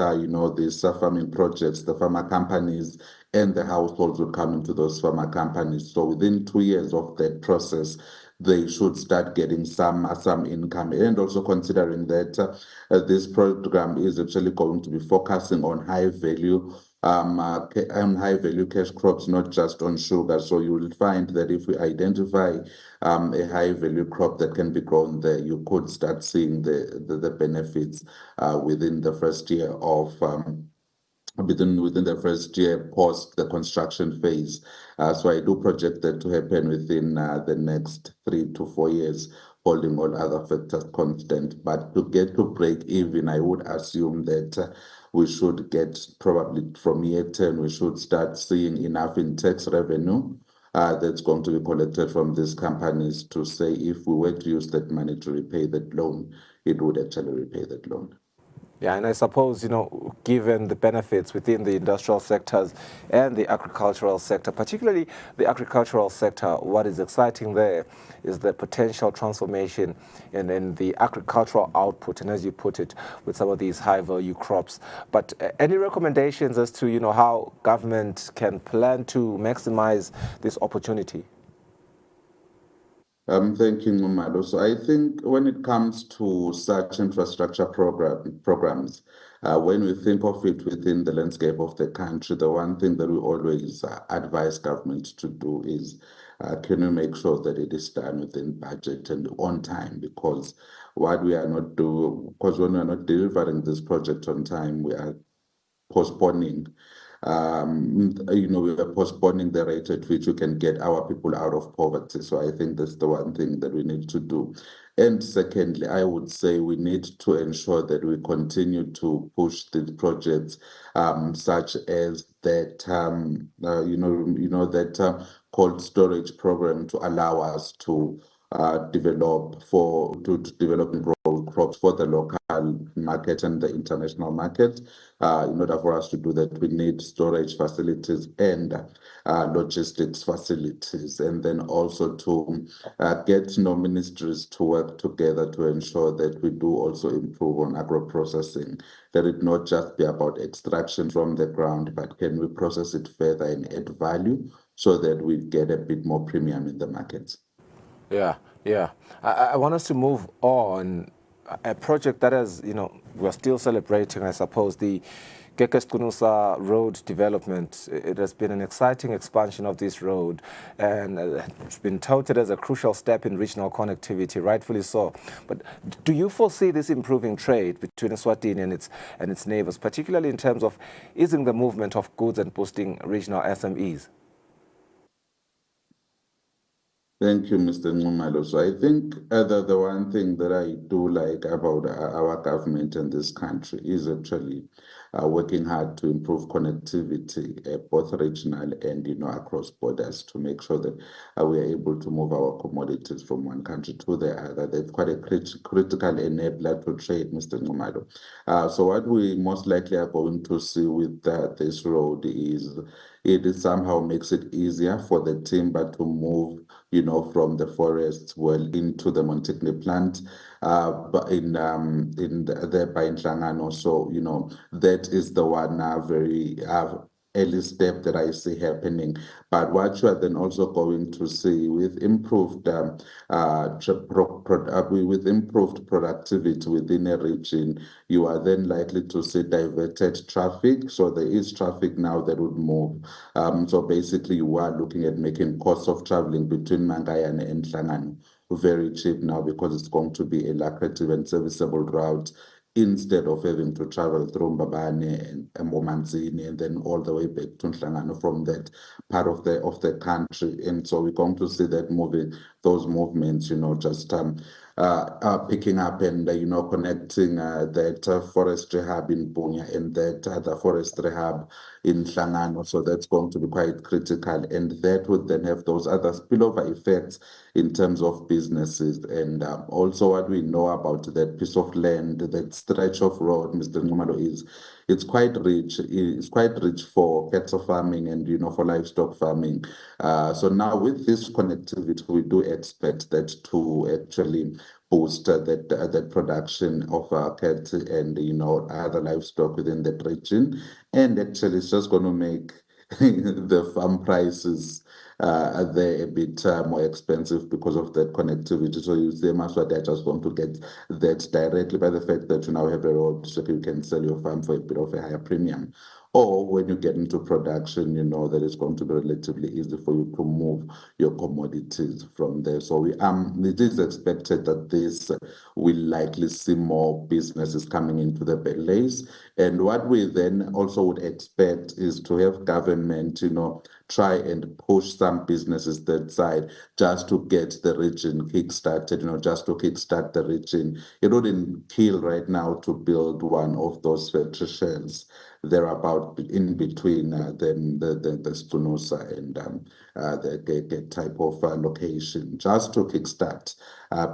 these farming projects, the farmer companies, and the households would come into those farmer companies. So within 2 years of that process, they should start getting some income. And also considering that this program is actually going to be focusing on high value cash crops, not just on sugar. So you will find that if we identify a high value crop that can be grown there, you could start seeing the benefits within the first year of within the first year post the construction phase. So I do project that to happen within the next 3 to 4 years, holding all other factors constant. But to get to break even, I would assume that we should get probably from year 10, we should start seeing enough in tax revenue that's going to be collected from these companies to say if we were to use that money to repay that loan, it would actually repay that loan. Yeah, and I suppose, given the benefits within the industrial sectors and the agricultural sector, particularly the agricultural sector, what is exciting there is the potential transformation in the agricultural output, and as you put it, with some of these high-value crops. But any recommendations as to, how government can plan to maximize this opportunity? Thank you, Ngumalo. So I think when it comes to such infrastructure programs, when we think of it within the landscape of the country, the one thing that we always advise government to do is can we make sure that it is done within budget and on time? Because what we are not doing, because when we are not delivering this project on time, we are postponing we are postponing the rate at which we can get our people out of poverty. So I think that's the one thing that we need to do. And secondly, I would say we need to ensure that we continue to push these projects, such as that, that cold storage program to allow us to develop and grow crops for the local market and the international market. In order for us to do that, we need storage facilities and logistics facilities, and then also to get ministries to work together to ensure that we do also improve on agro-processing, that it not just be about extraction from the ground, but can we process it further and add value so that we get a bit more premium in the markets. Yeah. I want us to move on. A project that is, we're still celebrating, I suppose, the Gekes-Kunusa road development. It has been an exciting expansion of this road, and it's been touted as a crucial step in regional connectivity, rightfully so. But do you foresee this improving trade between Eswatini and its neighbors, particularly in terms of easing the movement of goods and boosting regional SMEs? Thank you, Mr. Ngumalo. So I think the one thing that I do like about our government in this country is actually working hard to improve connectivity, both regional and across borders, to make sure that we are able to move our commodities from one country to the other. That's quite a critical enabler to trade, Mr. Ngumalo. So what we most likely are going to see with this road is it somehow makes it easier for the timber to move from the forests well into the Montigny plant, but thereby in Hlangano. So, that is the one very early step that I see happening. But what you are then also going to see with improved with improved productivity within a region, you are then likely to see diverted traffic. So there is traffic now that would move. So basically, you are looking at making costs of traveling between Mangayane and Hlangano very cheap now, because it's going to be a lucrative and serviceable route, instead of having to travel through Mbabane and Mbomanzini and then all the way back to Nhlangano from that part of the country. And so we're going to see that those movements, just picking up and connecting that forestry hub in Bunya and that other forestry hub in Hlangano. So that's going to be quite critical, and that would then have those other spillover effects in terms of businesses. And also what we know about that piece of land, that stretch of road, Mr. Ngumalo, is it's quite rich. It's quite rich for cattle farming and for livestock farming. So now with this connectivity, we do expect that to actually boost that production of cattle and other livestock within that region. And actually, it's just going to make the farm prices they're a bit more expensive because of that connectivity. So you see, they're just going to get that directly by the fact that you now have a road, so you can sell your farm for a bit of a higher premium. Or when you get into production, that it's going to be relatively easy for you to move your commodities from there. So it is expected that this will likely see more businesses coming into the belays. And what we then also would expect is to have government, try and push some businesses that side just to get the region kick-started, just to kickstart the region. It wouldn't kill right now to build one of those factory shells. They're about in between the Spinoza and the type of location, just to kickstart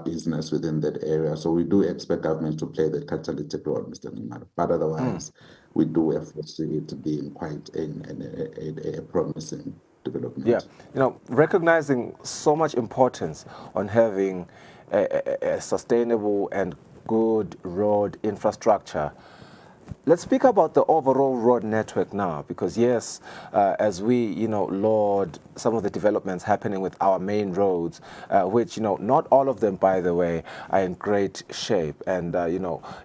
business within that area. So we do expect government to play the catalytic role, Mr. Nimar. But otherwise, we do foresee it being quite a promising development. Yeah, recognizing so much importance on having a sustainable and good road infrastructure. Let's speak about the overall road network now, because yes, as we, laud some of the developments happening with our main roads, which, not all of them, by the way, are in great shape. And,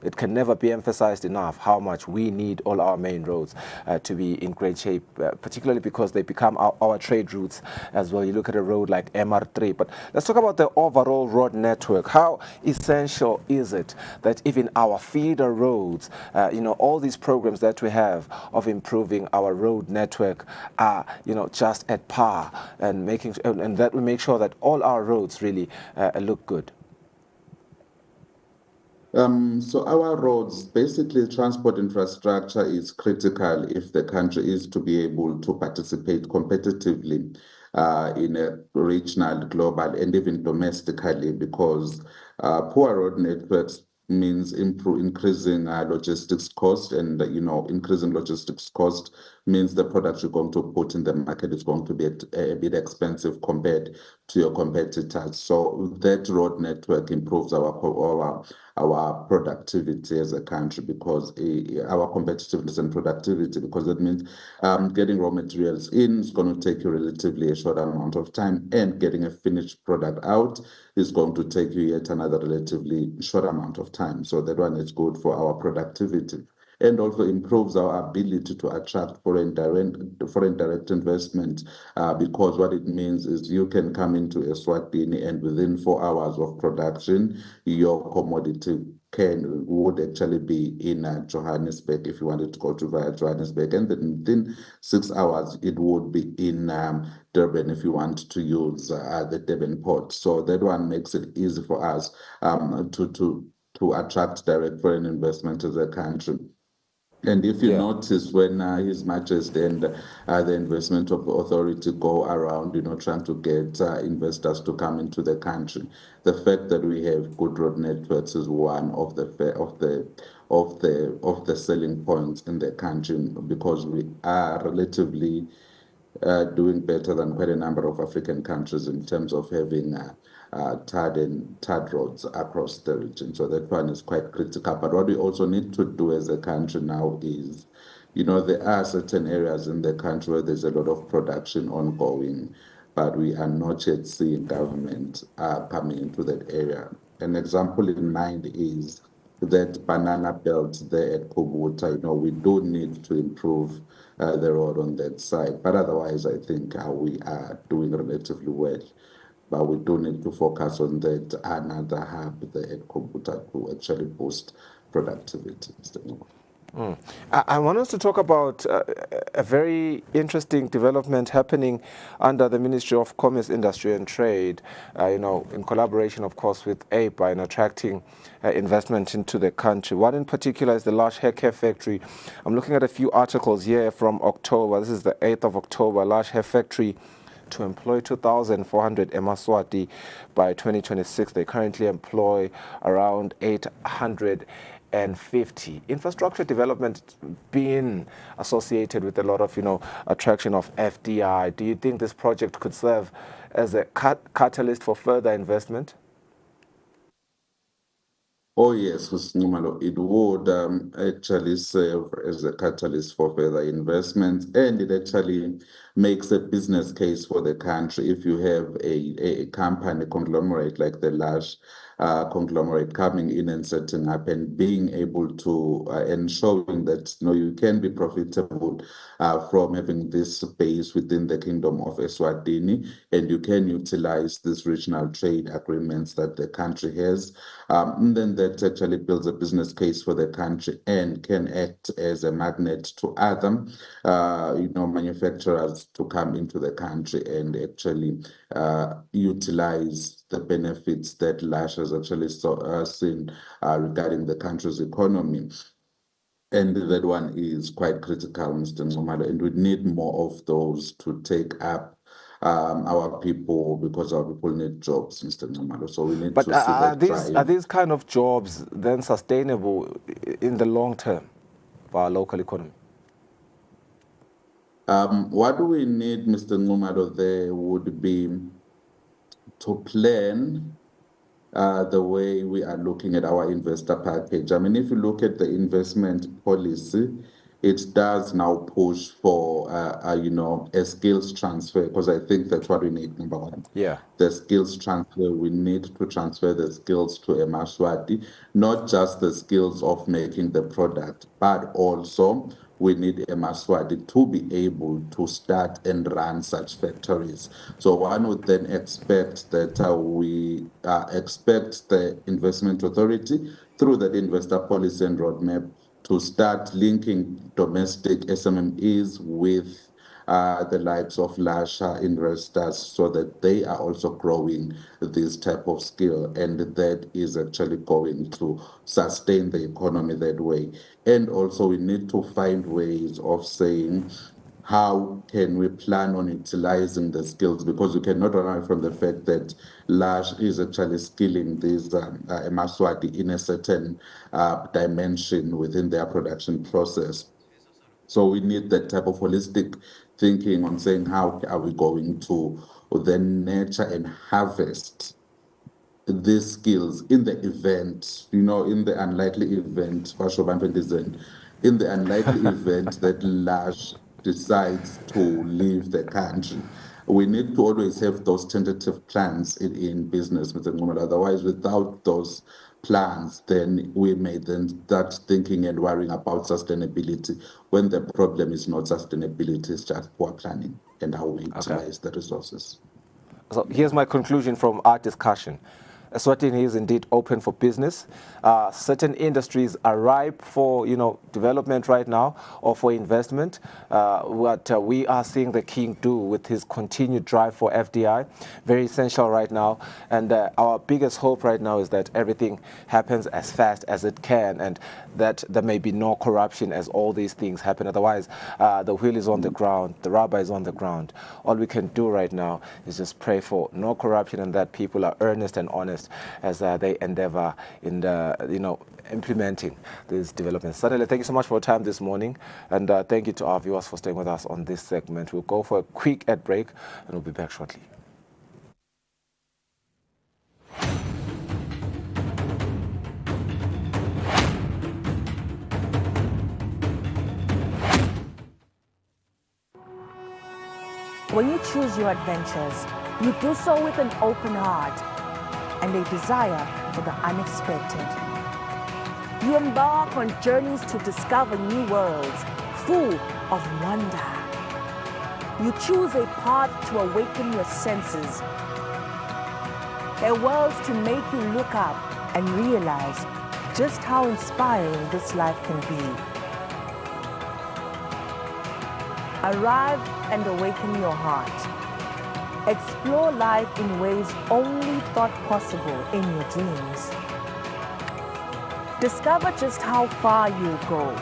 it can never be emphasized enough how much we need all our main roads to be in great shape, particularly because they become our trade routes as well. You look at a road like MR3. But let's talk about the overall road network. How essential is it that even our feeder roads, all these programs that we have of improving our road network are, just at par, and and that we make sure that all our roads really look good? So our roads, basically transport infrastructure is critical if the country is to be able to participate competitively in a regional, global, and even domestically, because poor road networks means increasing logistics cost, and increasing logistics cost means the product you're going to put in the market is going to be a bit expensive compared to your competitors. So that road network improves our productivity as a country, because our competitiveness and productivity, because that means getting raw materials in is going to take you relatively a short amount of time, and getting a finished product out is going to take you yet another relatively short amount of time. So that one is good for our productivity, and also improves our ability to attract foreign direct investment, because what it means is you can come into Eswatini, and within 4 hours of production, your commodity would actually be in Johannesburg if you wanted to go to via Johannesburg, and then within 6 hours it would be in Durban if you want to use the Durban port. So that one makes it easy for us to attract direct foreign investment as a country. And if you notice, when His Majesty and the Investment Authority go around, trying to get investors to come into the country, the fact that we have good road networks is one of the selling points in the country, because we are relatively doing better than quite a number of African countries in terms of having tarred roads across the region. So that one is quite critical. But what we also need to do as a country now is, there are certain areas in the country where there's a lot of production ongoing, but we are not yet seeing government coming into that area. An example in mind is that banana belt there at Kubuta. We do need to improve the road on that side. But otherwise, I think we are doing relatively well. But we do need to focus on that another hub there at Kubuta to actually boost productivity. I want us to talk about a very interesting development happening under the Ministry of Commerce, Industry and Trade, in collaboration, of course, with APA in attracting investment into the country. One in particular is the large hair care factory. I'm looking at a few articles here from October. This is the 8th of October. Large hair factory to employ 2,400 Eswatini by 2026. They currently employ around 850. Infrastructure development being associated with a lot of, attraction of FDI. Do you think this project could serve as a catalyst for further investment? Oh yes, Mr. Numalo, it would actually serve as a catalyst for further investment, and it actually makes a business case for the country if you have a company conglomerate like the large conglomerate coming in and setting up and being able to ensuring that you can be profitable from having this base within the Kingdom of Eswatini, and you can utilize these regional trade agreements that the country has. And then that actually builds a business case for the country and can act as a magnet to other, manufacturers to come into the country and actually utilize the benefits that Lash has actually seen regarding the country's economy. And that one is quite critical, Mr. Nxumalo, and we need more of those to take up our people, because our people need jobs, Mr. Nxumalo. So we need to see that drive. Are these kind of jobs then sustainable in the long term for our local economy? What we need, Mr. Nxumalo, there would be to plan the way we are looking at our investor package. I mean, if you look at the investment policy, it does now push for, a skills transfer, because I think that's what we need, number one. Yeah. The skills transfer, we need to transfer the skills to Eswatini, not just the skills of making the product, but also we need Eswatini to be able to start and run such factories. So one would then expect that we expect the investment authority through that investor policy and roadmap to start linking domestic SMMEs with the likes of large investors, so that they are also growing this type of skill, and that is actually going to sustain the economy that way. And also we need to find ways of saying, how can we plan on utilizing the skills? Because we cannot run away from the fact that Lash is actually skilling these Eswatini in a certain dimension within their production process. So we need that type of holistic thinking on saying, how are we going to then nurture and harvest these skills in the event, in the unlikely event, in the unlikely event that Lash decides to leave the country. We need to always have those tentative plans in business, Mr. Nxumalo. Otherwise, without those plans, then we may then start thinking and worrying about sustainability, when the problem is not sustainability, it's just poor planning and how we utilize the resources. So here's my conclusion from our discussion. Eswatini is indeed open for business. Certain industries are ripe for, development right now or for investment. What we are seeing the king do with his continued drive for FDI, very essential right now. And our biggest hope right now is that everything happens as fast as it can, and that there may be no corruption as all these things happen. Otherwise, the wheel is on the ground, the rubber is on the ground. All we can do right now is just pray for no corruption, and that people are earnest and honest as they endeavor in the, implementing these developments. Sanele, thank you so much for your time this morning, and thank you to our viewers for staying with us on this segment. We'll go for a quick ad break, and we'll be back shortly. When you choose your adventures, you do so with an open heart and a desire for the unexpected. You embark on journeys to discover new worlds full of wonder. You choose a path to awaken your senses, a world to make you look up and realize just how inspiring this life can be. Arrive and awaken your heart. Explore life in ways only thought possible in your dreams. Discover just how far you go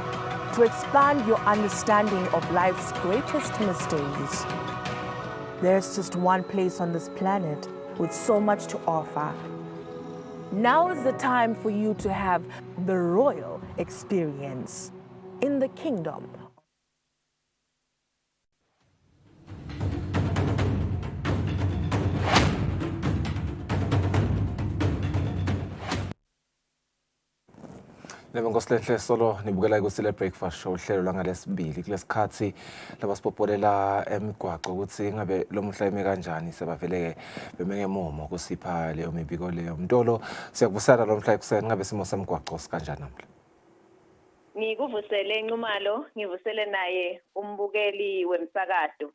to expand your understanding of life's greatest mysteries. There's just one place on this planet with so much to offer. Now is the time for you to have the royal experience in the kingdom. Ngosilehle solo nibukela ikusile breakfast show uhlelo lwangalesibili kulesikhathi labasipopolela emigwaqo ukuthi ngabe lo muhla ime kanjani sebavele beme ngemumo kusipha leyo mibiko leyo Mtolo siyakuvusela lo mhla ekuseni ngabe simo semigwaqo sikanjani namhla Ngikuvusele Nxumalo ngivusele naye umbukeli wemsakazo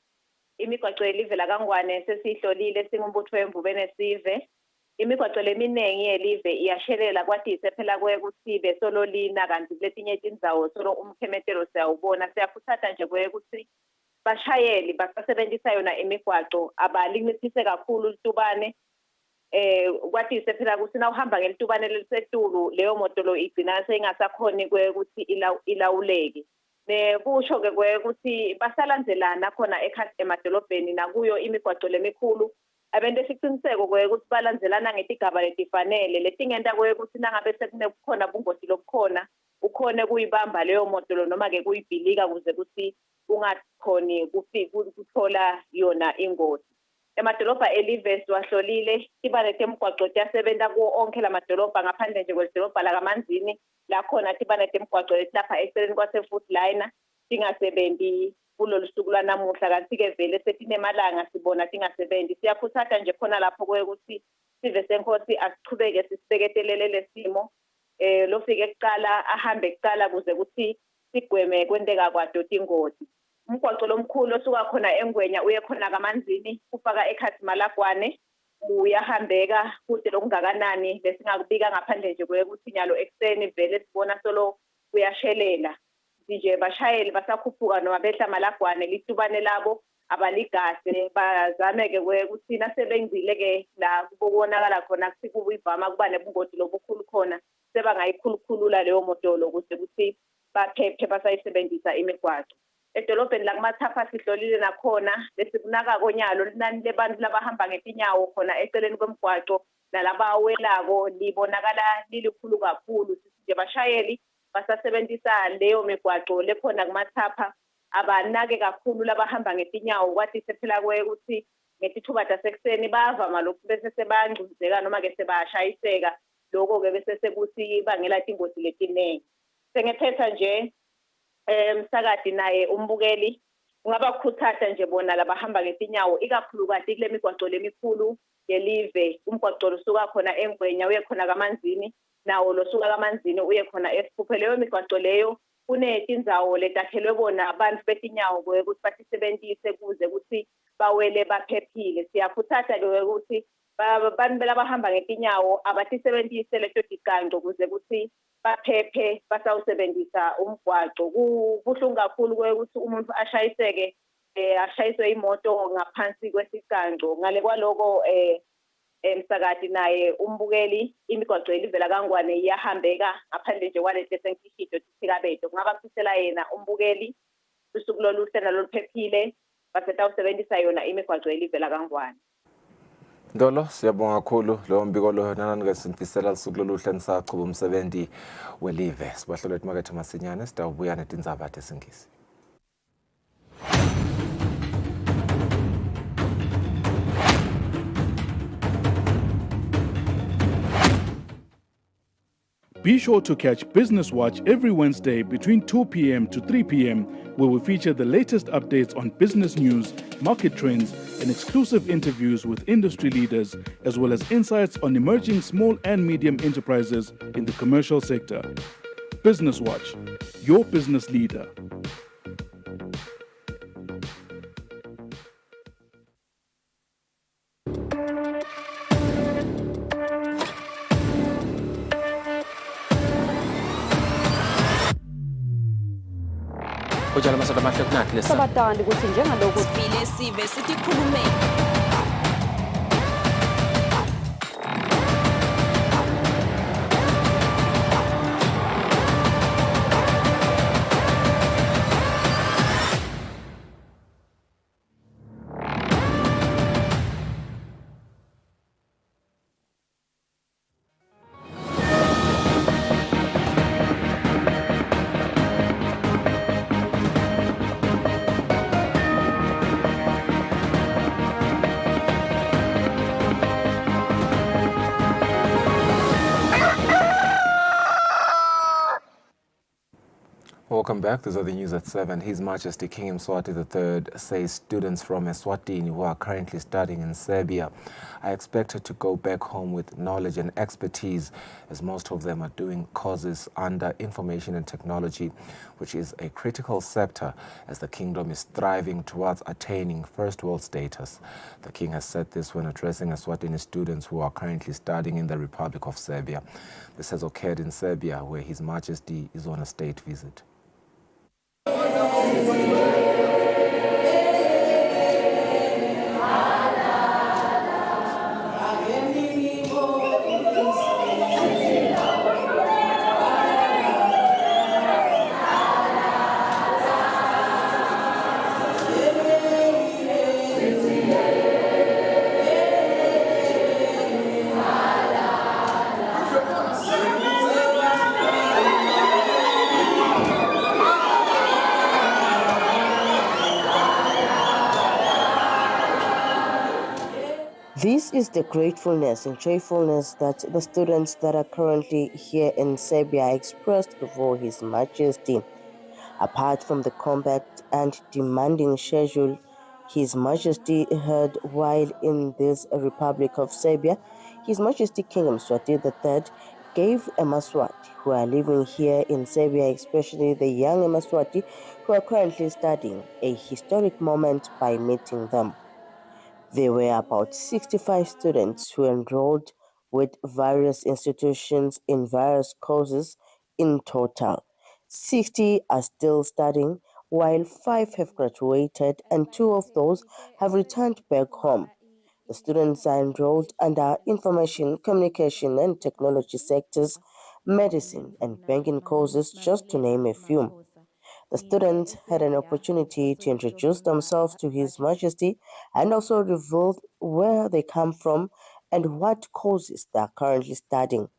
imigwaqo yelivela kaNgwane sesihlolile singumbutho wemvubene sive imigwaqo leminingi yelive iyashelela kwadise phela kwekusibe solo lina kanti kuletinye indzawo solo umkhemetelo siyawubona siyakhuthaza nje kwekuthi bashayeli basasebenzisa yona imigwaqo abalimiphise kakhulu litubane kwadise phela ukuthi na uhamba ngelitubane lelisetulu leyo moto lo igcina seyingasakhoni kwekuthi ilawuleke kusho ke kwekuthi basalandelana khona emadolobheni nakuyo imigwaqo lemikhulu abantu esiqiniseko kwekuthi balandzelana ngetigaba letifanele letingenta kwekuthi nangabe sekunekhona bungozi lobukhona ukhone kuyibamba leyo moto lo noma ke kuyibhilika kuze kuthi ungakhoni kuthola yona ingozi emadolobha elive siwahlolile tibane temgwaqo tiyasebenza kuwo onke lamadolobha ngaphandle nje kwedolobha lakaManzini la khona tibane temgwaqo lesilapha eceleni kwase-Footliner tingasebenzi kulolu suku lanamuhla kanti-ke vele setinemalanga sibona tingasebenzi siyakhuthaza nje khona lapho kwekuthi sive senkosi asichubeke sisibeketelele lesimo lofike kuqala ahambe kuqala kuze kuthi sigweme kwenteka kwato tingozi umgwaqo lomkhulu osuka khona eNgwenya uye khona kaManzini ufaka eKhatsimalagwane uyahambeka kude lokungakanani besingakubika ngaphandle nje kwekuthi nyalo ekseni vele sibona solo uyashelela nje bashayeli basakhuphuka noma behla Malagwane litubane labo abaligase bazame ke ukuthi nasebenzile ke la kubonakala khona kuthi kubivama kuba nebungozi lobukhulu khona sebangayikhulukhulula leyo moto lokuze ukuthi baphephe basayisebenzisa imigwaqo edolobheni la kumathapha sihlolile nakhona lesikunaka konyalo linani lebantu labahamba ngetinyawo khona eceleni kwemigwaqo nalaba awelako libonakala lilikhulu kakhulu nje bashayeli basasebenzisa leyo migwaqo lekhona kumathapha abanake kakhulu labahamba ngetinyawo kwathi sephela kwekuthi ngetithuba tasekuseni bayavama lokhu bese sebangcuzeka noma ke sebashayiseka lokho ke bese sekuthi bangela ingozi letinenge sengephetha nje msakadi naye umbukeli ungabakhuthaza nje bona labahamba ngetinyawo ikakhulukazi kule migwaqo lemikhulu yelive umgwaqo losuka khona eNgwenya uye khona kaManzini nawo losuka kaManzini uye khona eSiphuphe leyo migwaqo leyo kunetindzawo letakhelwe bona abantu betinyawo ukuthi basisebenzise kuze ukuthi bawele baphephile siyakhuthaza ke ukuthi abantu labahamba ngetinyawo abatisebenzise leto tiqanqo kuze ukuthi baphephe basawusebenzisa umgwaqo kubuhlungu kakhulu ukuthi umuntu ashayiseke ashayiswe imoto ngaphansi kwesiqanqo ngale kwaloko msakadi naye umbukeli imigwaqo elivela kaNgwane iyahambeka ngaphandle nje kwalesi senkishito tithikabeto kungaba kusela yena umbukeli usuku loluhle naloluphephile basetawusebenzisa yona imigwaqo elivela kaNgwane Ndolo siyabonga kakhulu lo mbiko lo nanike simfisela lisuku loluhle nisaqhuba umsebenzi welive. Sibahlole emakethe masinyane sitawubuya netindzaba tesingisi. Be sure to catch Business Watch every Wednesday between 2 p.m. to 3 p.m., where we feature the latest updates on business news, market trends, and exclusive interviews with industry leaders, as well as insights on emerging small and medium enterprises in the commercial sector. Business Watch, your business leader. Ujala masada mahle kunathi lesa. Sabatandi ukuthi njengalokhu Sifile sive sikhulume. Welcome back. These are the news at 7. His Majesty King Mswati III says students from Eswatini who are currently studying in Serbia are expected to go back home with knowledge and expertise, as most of them are doing courses under information and technology, which is a critical sector as the kingdom is striving towards attaining first world status. The king has said this when addressing Eswatini students who are currently studying in the Republic of Serbia. This has occurred in Serbia, where His Majesty is on a state visit. This is the gratefulness and joyfulness that the students that are currently here in Serbia expressed before His Majesty. Apart from the compact and demanding schedule His Majesty had while in this Republic of Serbia, His Majesty King Mswati III gave Emaswati who are living here in Serbia, especially the young Emaswati who are currently studying, a historic moment by meeting them. There were about 65 students who enrolled with various institutions in various courses in total. 60 are still studying, while 5 have graduated and 2 of those have returned back home. The students are enrolled under information, communication and technology sectors, medicine and banking courses, just to name a few. The students had an opportunity to introduce themselves to His Majesty and also reveal where they come from and what courses they are currently studying.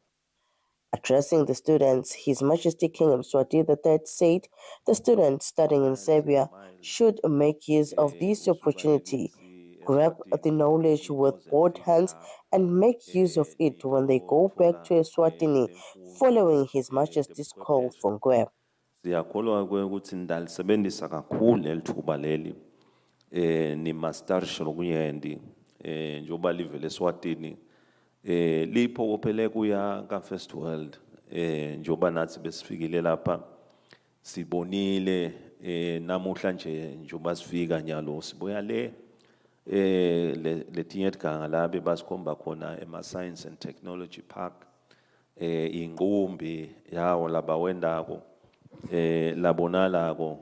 Addressing the students, His Majesty King Mswati III said the students studying in Serbia should make use of this opportunity, grab the knowledge with both hands and make use of it when they go back to Eswatini, following His Majesty's call from Gweb. Siyakholwa ukuthi ndalisebenzisa kakhulu elithuba leli nimastarisha lokunyendi njoba live leSwatini liphokophele kuya ka First World njoba nathi besifikile lapha sibonile namuhla nje njoba sifika nyalo sibuya le letinye tiganga la bebasikhomba khona ema Science and Technology Park inqumbi yawo labawendako labonalako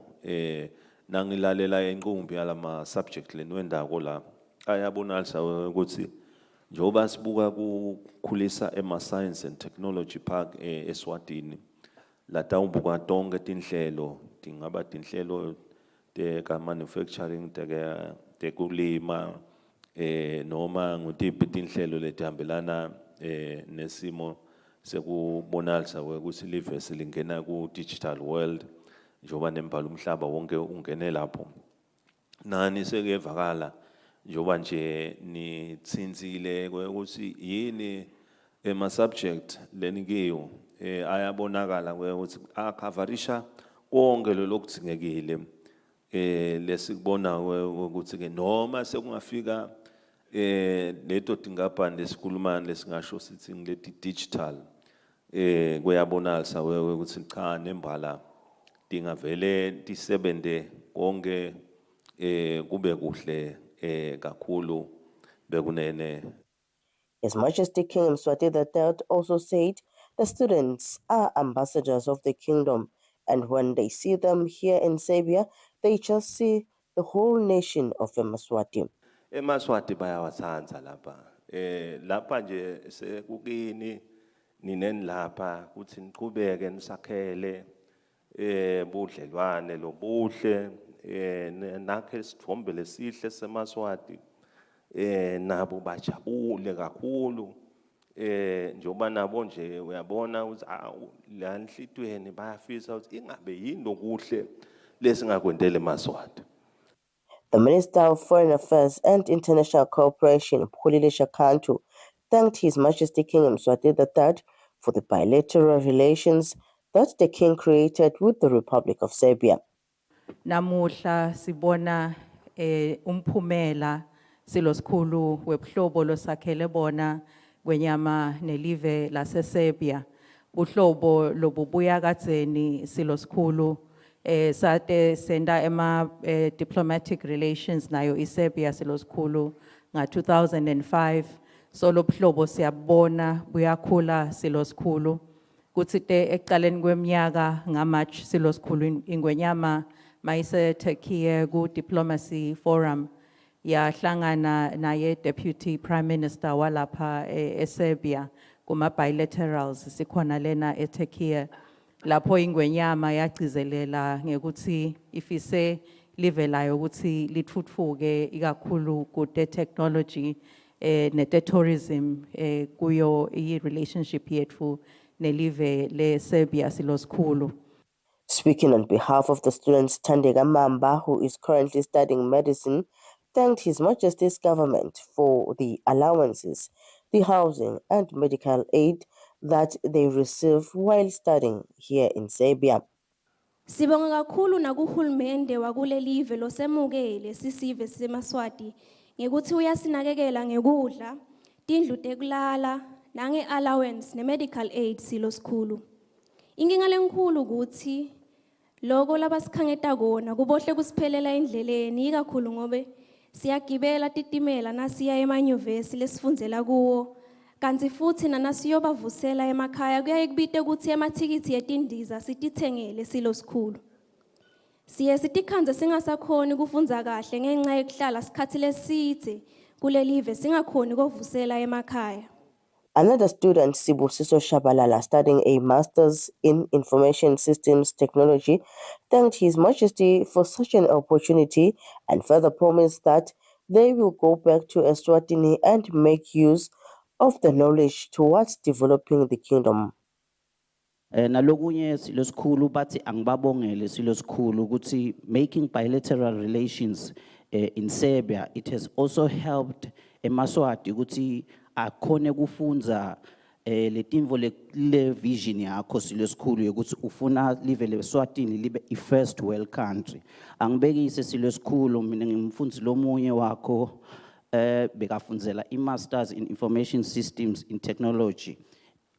nangilalela inqumbi yalama subject lenwendako la ayabonalisa ukuthi njoba sibuka kukhulisa ema Science and Technology Park eSwatini latawubuka tonke tinhlelo tingaba tinhlelo te ka manufacturing te kulima noma ngutiphi tinhlelo letihambelana nesimo sekubonalisa ukuthi live selingena ku digital world njoba nembala umhlaba wonke ungene lapho nani sekevakala njoba nje nitsinzile ukuthi yini ema subject lenikiyo ayabonakala ukuthi akavarisha konke lokudzingekile lesikubona ukuthi ke noma sekungafika leto tingaphandle lesikhulumana lesingasho sithi ngileti digital kuyabonalisa ukuthi cha nembala tingavele tisebente konke kube kuhle kakhulu bekunene. His Majesty King Mswati III also said the students are ambassadors of the kingdom, and when they see them here in Serbia, they just see the whole nation of Eswatini. eMaswati bayawatsandza lapha lapha nje sekukini nineni lapha kuthi niqhubeke nisakhele budlelwane lobuhle nakhe isithombe lesihle seMaswati nabo bajabule kakhulu njoba nabo nje uyabona ukuthi la enhlitweni bayafisa ukuthi ingabe yini lokuhle lesingakwendele eMaswati. The Minister of Foreign Affairs and International Cooperation, Kusile Shakantu, thanked His Majesty King Mswati III for the bilateral relations that the King created with the Republic of Serbia. Namuhla sibona umphumela silosikhulu webhlobo losakhele bona kwenyama nelive lase Serbia. Uhlobo lobubuya kadzeni silosikhulu sate senda ema diplomatic relations nayo iSerbia silosikhulu nga 2005 so lobhlobo siyabona buyakhula silosikhulu kuthi te ekuqaleni kweminyaka ngaMarch silosikhulu ingwenyama mayise Turkey ku diplomacy forum yahlangana naye deputy prime minister walapha eSerbia kuma bilaterals sikhona lena eTurkey lapho ingwenyama yagcizelela ngekuthi ifise live layo ukuthi lithuthuke ikakhulu ku technology ne tourism kuyo I relationship yethu nelive le Serbia silosikhulu. Speaking on behalf of the students, Tandega Mamba, who is currently studying medicine, thanked His Majesty's government for the allowances, the housing and medical aid that they receive while studying here in Serbia. Sibonga kakhulu nakuhulumende wakule live losemukele sisive seMaswati ngekuthi uyasinakekela ngekudla, tindlu tekulala, nange allowance ne medical aid silosikhulu. Inkinga lenkulu ukuthi lokho labasikhangeta kona kubohle kusiphelela endleleni ikakhulu ngobe siyagibela titimela nasiya emanyuvesi lesifundzela kuwo kanti futhi nanasiyobavusela emakhaya kuyaye kubite ukuthi emathikithi yetindiza sitithengele silosikhulu. Siye sitikhanze singasakhoni kufundza kahle ngenxa yokuhlala sikhathi leside kule live singakhoni kovusela emakhaya. Another student, Sibusiso Shabalala, studying a master's in information systems technology, thanked His Majesty for such an opportunity and further promised that they will go back to Eswatini and make use of the knowledge towards developing the kingdom. Nalokunye silosikhulu bathi angibabongele silosikhulu ukuthi making bilateral relations in Serbia, it has also helped eMaswati ukuthi akhone kufunza letimvo le vision yakho silosikhulu yokuthi ufuna live leSwatini libe i-first world country. Angibekise silosikhulu mina ngimfundzi lomunye wakho bekafundzela i-masters in information systems in technology.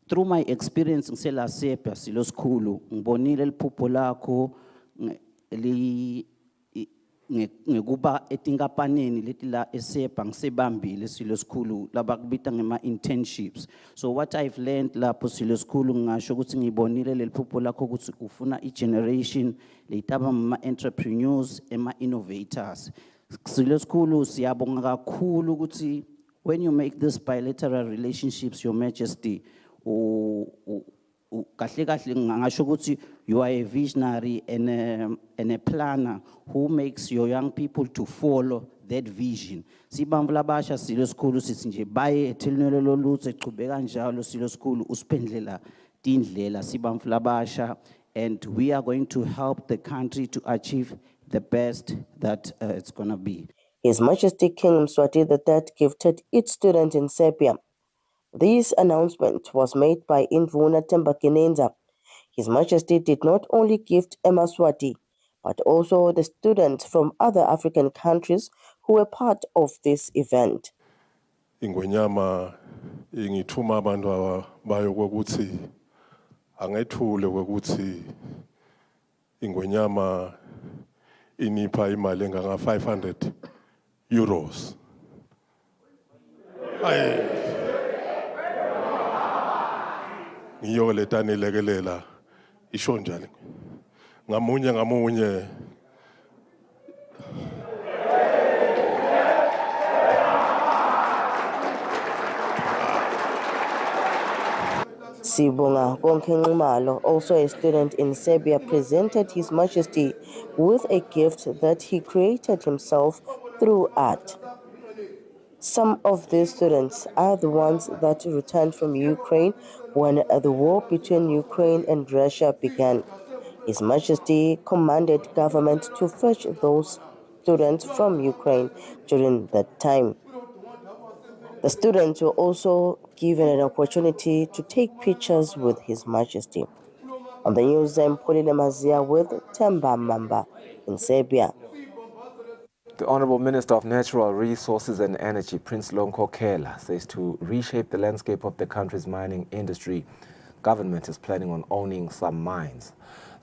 Through my experience ngisela Serbia silosikhulu ngibonile liphupho lakho ngekuba etinkapaneni leti la eSerbia ngisebambile silosikhulu labakubita ngema internships. So what I've learned lapho silosikhulu ngisho ukuthi ngibonile leliphupho lakho ukuthi ufuna i-generation letaba ama entrepreneurs ema innovators. Silosikhulu siyabonga kakhulu ukuthi when you make these bilateral relationships, Your Majesty, kahle kahle ngisho ukuthi you are a visionary and a planner who makes your young people to follow that vision. Sibamvu labasha silo skulu sithi nje baye ethelunelo lolutho echubeka njalo silo skulu usiphendlela tindlela sibamvu labasha, and we are going to help the country to achieve the best that it's going to be. His Majesty King Mswati III gifted each student in Serbia. This announcement was made by Indvuna Tembakinenza. His Majesty did not only gift eMswati, but also the students from other African countries who were part of this event. Ingwenyama ingithuma abantu bayo kokuthi angethule kokuthi ingwenyama inipha imali engaka 500 euros. Ngiyo letani lekelela isho njalo. Ngamunye Sibonga Konke Nxumalo, also a student in Serbia, presented His Majesty with a gift that he created himself through art. Some of these students are the ones that returned from Ukraine when the war between Ukraine and Russia began. His Majesty commanded government to fetch those students from Ukraine during that time. The students were also given an opportunity to take pictures with His Majesty. On the news, I'm Pauline Mazia with Temba Mamba in Serbia. The Honorable Minister of Natural Resources and Energy, Prince Lonko Kela, says to reshape the landscape of the country's mining industry, government is planning on owning some mines.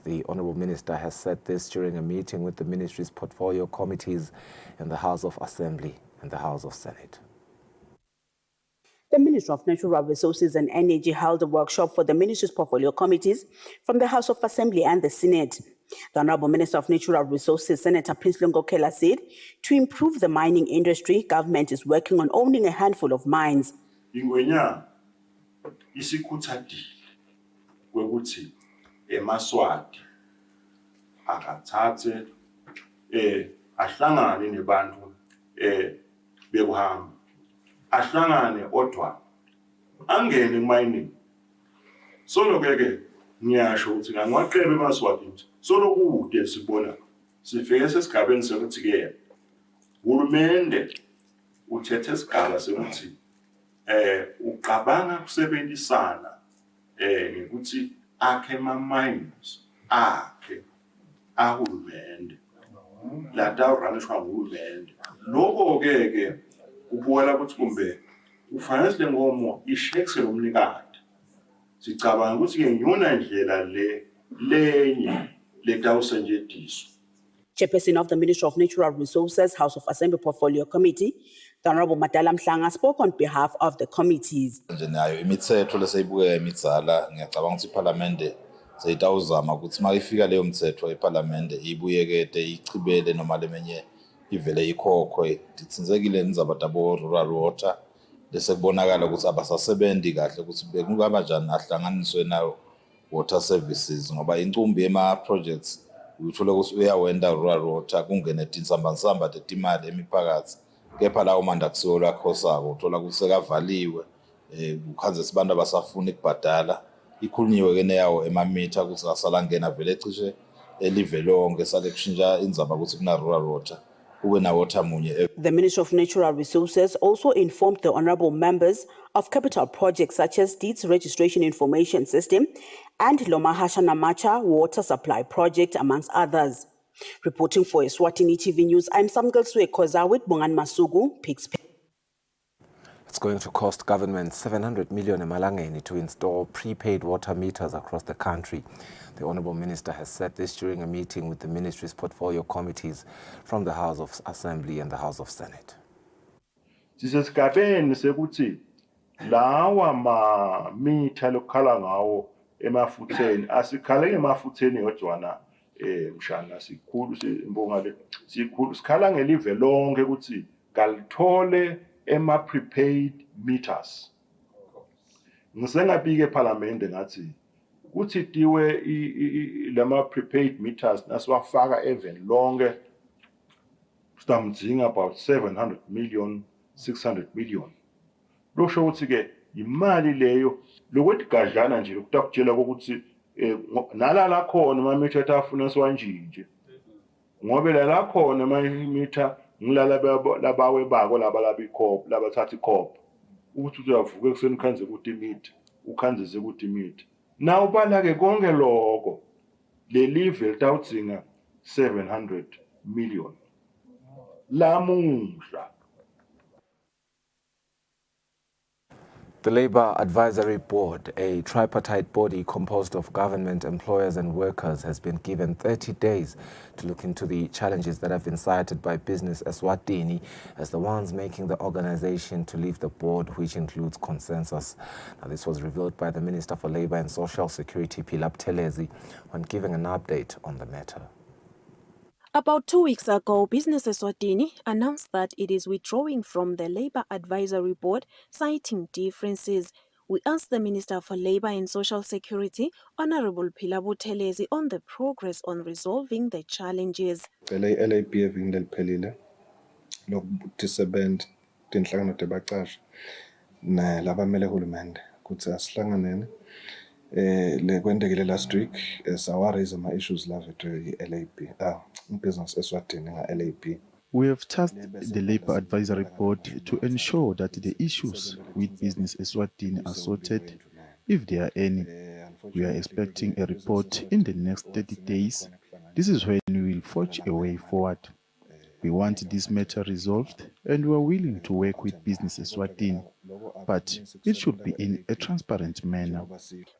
The Honorable Minister has said this during a meeting with the ministry's portfolio committees in the House of Assembly and the House of Senate. The Ministry of Natural Resources and Energy held a workshop for the ministry's portfolio committees from the House of Assembly and the Senate. The Honorable Minister of Natural Resources, Senator Prince Lonko Kela, said to improve the mining industry, government is working on owning a handful of mines. Ingwenya isikhuthadile kwekuthi eMswati akathathe ahlangane nebantu bekuhamba ahlangane odwa angene mining solo ke ngiyasho ukuthi ngaqhebe eMswati solo kude sibona sifike sesigabeni sokuthi ke uhulumende uthethe isigaba sokuthi uqabanga kusebenzisana ngikuthi akhe ama-mines akhe ahulumende lata uranishwa nguhulumende lokho ke ubukela ukuthi kumbe ufanele sile ngomo ishekse lomnikati sicabanga ukuthi ke ngiyona indlela lenye letawusetshenziswa. Chairperson of the Ministry of Natural Resources, House of Assembly Portfolio Committee, the Honorable Madala Mhlanga, spoke on behalf of the committees. Nayo imithetho leseyibuke emitsala ngiyacabanga ukuthi iParliament seyitawuzama ukuthi mayifika leyo mthetho eParliament ibuyekete ichibele noma lemenye ivele ikhokhwe ditsinzekile nizabadabo rural water bese kubonakala ukuthi abasasebenzi kahle ukuthi bekungaba njani ahlanganiswe nayo water services ngoba incumbi ema projects uthola ukuthi uyawenda rural water kungene tinsambansamba tetimali emiphakathi kepha lawo manda kusiyo lakhosako uthola ukuthi sekavaliwe ukhanze sibantu abasafuna ukubhadala ikhulunyiwe ke neyawo emamitha ukuthi asalangena vele ecishe elive lonke sale kushintsha inzaba ukuthi kuna rural water kube na water munye. The Ministry of Natural Resources also informed the honorable members of capital projects such as Deeds Registration Information System and Lomahasha Namacha Water Supply Project, amongst others. Reporting for Eswatini TV News, I'm Samgal Suekoza with Bongan Masugu, Pigs. It's going to cost government 700 million emalangeni to install prepaid water meters across the country. The Honorable Minister has said this during a meeting with the ministry's portfolio committees from the House of Assembly and the House of Senate. Sisesigabeni sekuthi lawa ma mitha lokhala ngawo emafutheni asikhala emafutheni yodwana mshana sikhulu simbonga le sikhulu sikhala ngelive lonke ukuthi kalithole ema prepaid meters. Ngisengabike eParliament ngathi kuthi tiwe lama prepaid meters nasiwafaka even lonke sitamdinga about 700 million, 600 million. Losho ukuthi ke imali leyo lokuthi gadlana nje lokutakutshela ukuthi nalala khona amamitha afuna siwanjinje. Ngobe la khona amamitha ngilala labawe bako laba ikhop labathatha ikhop. Ukuthi uyavuka ekuseni khanze ukuthi imitha, ukhanzise ukuthi imitha. Na ubala ke konke lokho le live litawudzinga 700 million. Lamusha. The Labour Advisory Board, a tripartite body composed of government, employers and workers, has been given 30 days to look into the challenges that have been cited by Business Eswatini as the ones making the organization to leave the board, which includes consensus. Now, this was revealed by the Minister for Labour and Social Security, Philip Telezi, when giving an update on the matter. About 2 weeks ago, Business Eswatini announced that it is withdrawing from the Labour Advisory Board, citing differences. We asked the Minister for Labour and Social Security, Honourable Philip Telezi, on the progress on resolving the challenges. LAP evini leliphelile lokuthi sebent tinhlangano tebaqashi nalabamele hulumende kuthi asihlanganene le kwendekile last week sawaraise ama issues la vetwe LAP Business Eswatini nga LAP. We have tasked the Labour Advisory Board to ensure that the issues with Business Eswatini are sorted, if there are any. We are expecting a report in the next 30 days. This is when we will forge a way forward. We want this matter resolved and we are willing to work with Business Eswatini, but it should be in a transparent manner.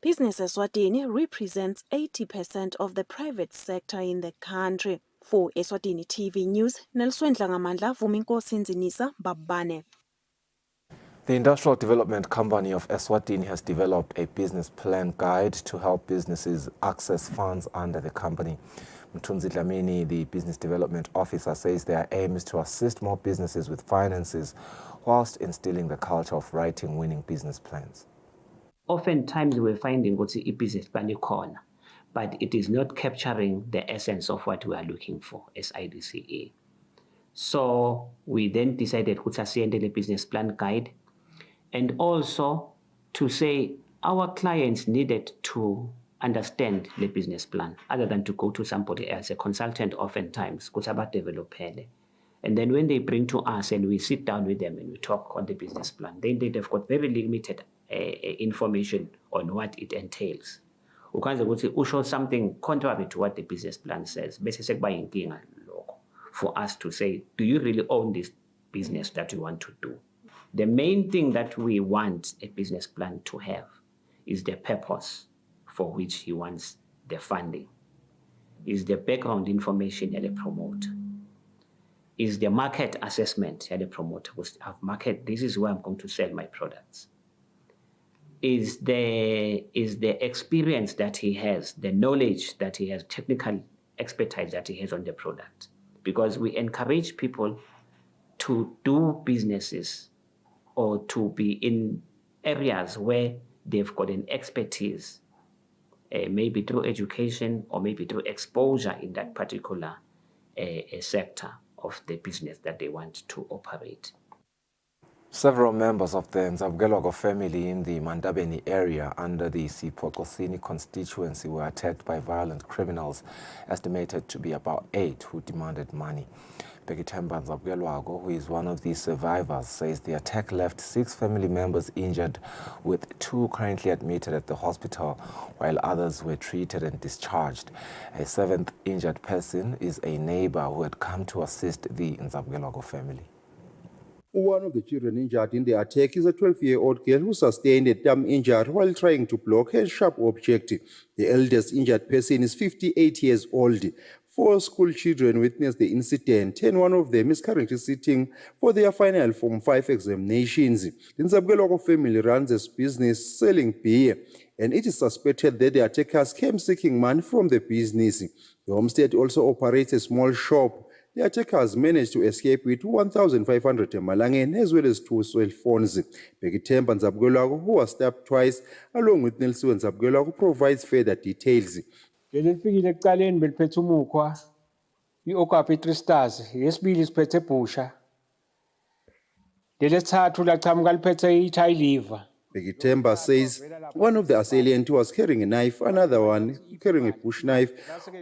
Business Eswatini represents 80% of the private sector in the country. For Eswatini TV News, Nelson Dlangamandla, Vuminkosi Nzinisa, Babane. The Industrial Development Company of Eswatini has developed a business plan guide to help businesses access funds under the company. Mthunzi Dlamini, the Business Development Officer, says their aim is to assist more businesses with finances whilst instilling the culture of writing winning business plans. Oftentimes we're finding what's a business plan corner, but it is not capturing the essence of what we are looking for as IDCA. So we then decided to send a business plan guide, and also to say our clients needed to understand the business plan other than to go to somebody else, a consultant oftentimes, and then when they bring to us and we sit down with them and we talk on the business plan, then they've got very limited information on what it entails. You show something contrary to what the business plan says. For us to say, do you really own this business that you want to do? The main thing that we want a business plan to have is the purpose for which he wants the funding, is the background information at the promoter, is the market assessment at the promoter. Market, this is where I'm going to sell my products. Is the experience that he has, the knowledge that he has, technical expertise that he has on the product. Because we encourage people to do businesses or to be in areas where they've got an expertise, maybe through education or maybe through exposure in that particular sector of the business that they want to operate. Several members of the Nzabgelwago family in the Mandabeni area under the Sipokosini constituency were attacked by violent criminals, estimated to be about 8, who demanded money. Bekitemba Nzabgelwago, who is one of these survivors, says the attack left 6 family members injured, with 2 currently admitted at the hospital, while others were treated and discharged. A 7th injured person is a neighbor who had come to assist the Nzabgelwago family. One of the children injured in the attack is a 12-year-old girl who sustained a thumb injury while trying to block a sharp object. The eldest injured person is 58 years old. 4 school children witnessed the incident, and one of them is currently sitting for their final Form 5 examinations. The Nzabgelwago family runs a business selling beer, and it is suspected that the attackers came seeking money from the business. The homestead also operates a small shop. The attackers managed to escape with 1,500 Malangen as well as 2 cell phones. Bekitemba Nzabgelwago, who was stabbed twice, along with Nelson Nzabgelwago, provides further details. i-Okapi 3 Stars, yesibili siphethe ebhusha. Lelesithathu lachamuka liphethe i-Thai liver. Begitemba says one of the assailants was carrying a knife, another one carrying a bush knife,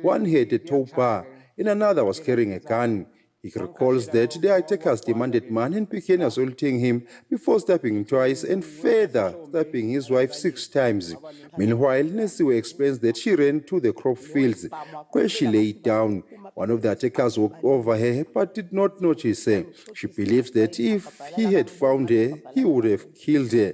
one had a tow bar, and another was carrying a gun. He recalls that the attackers demanded money and began assaulting him before stabbing him twice and further stabbing his wife 6 times. Meanwhile, Nesiwe explains that she ran to the crop fields where she lay down. One of the attackers walked over her but did not notice her. She believes that if he had found her, he would have killed her.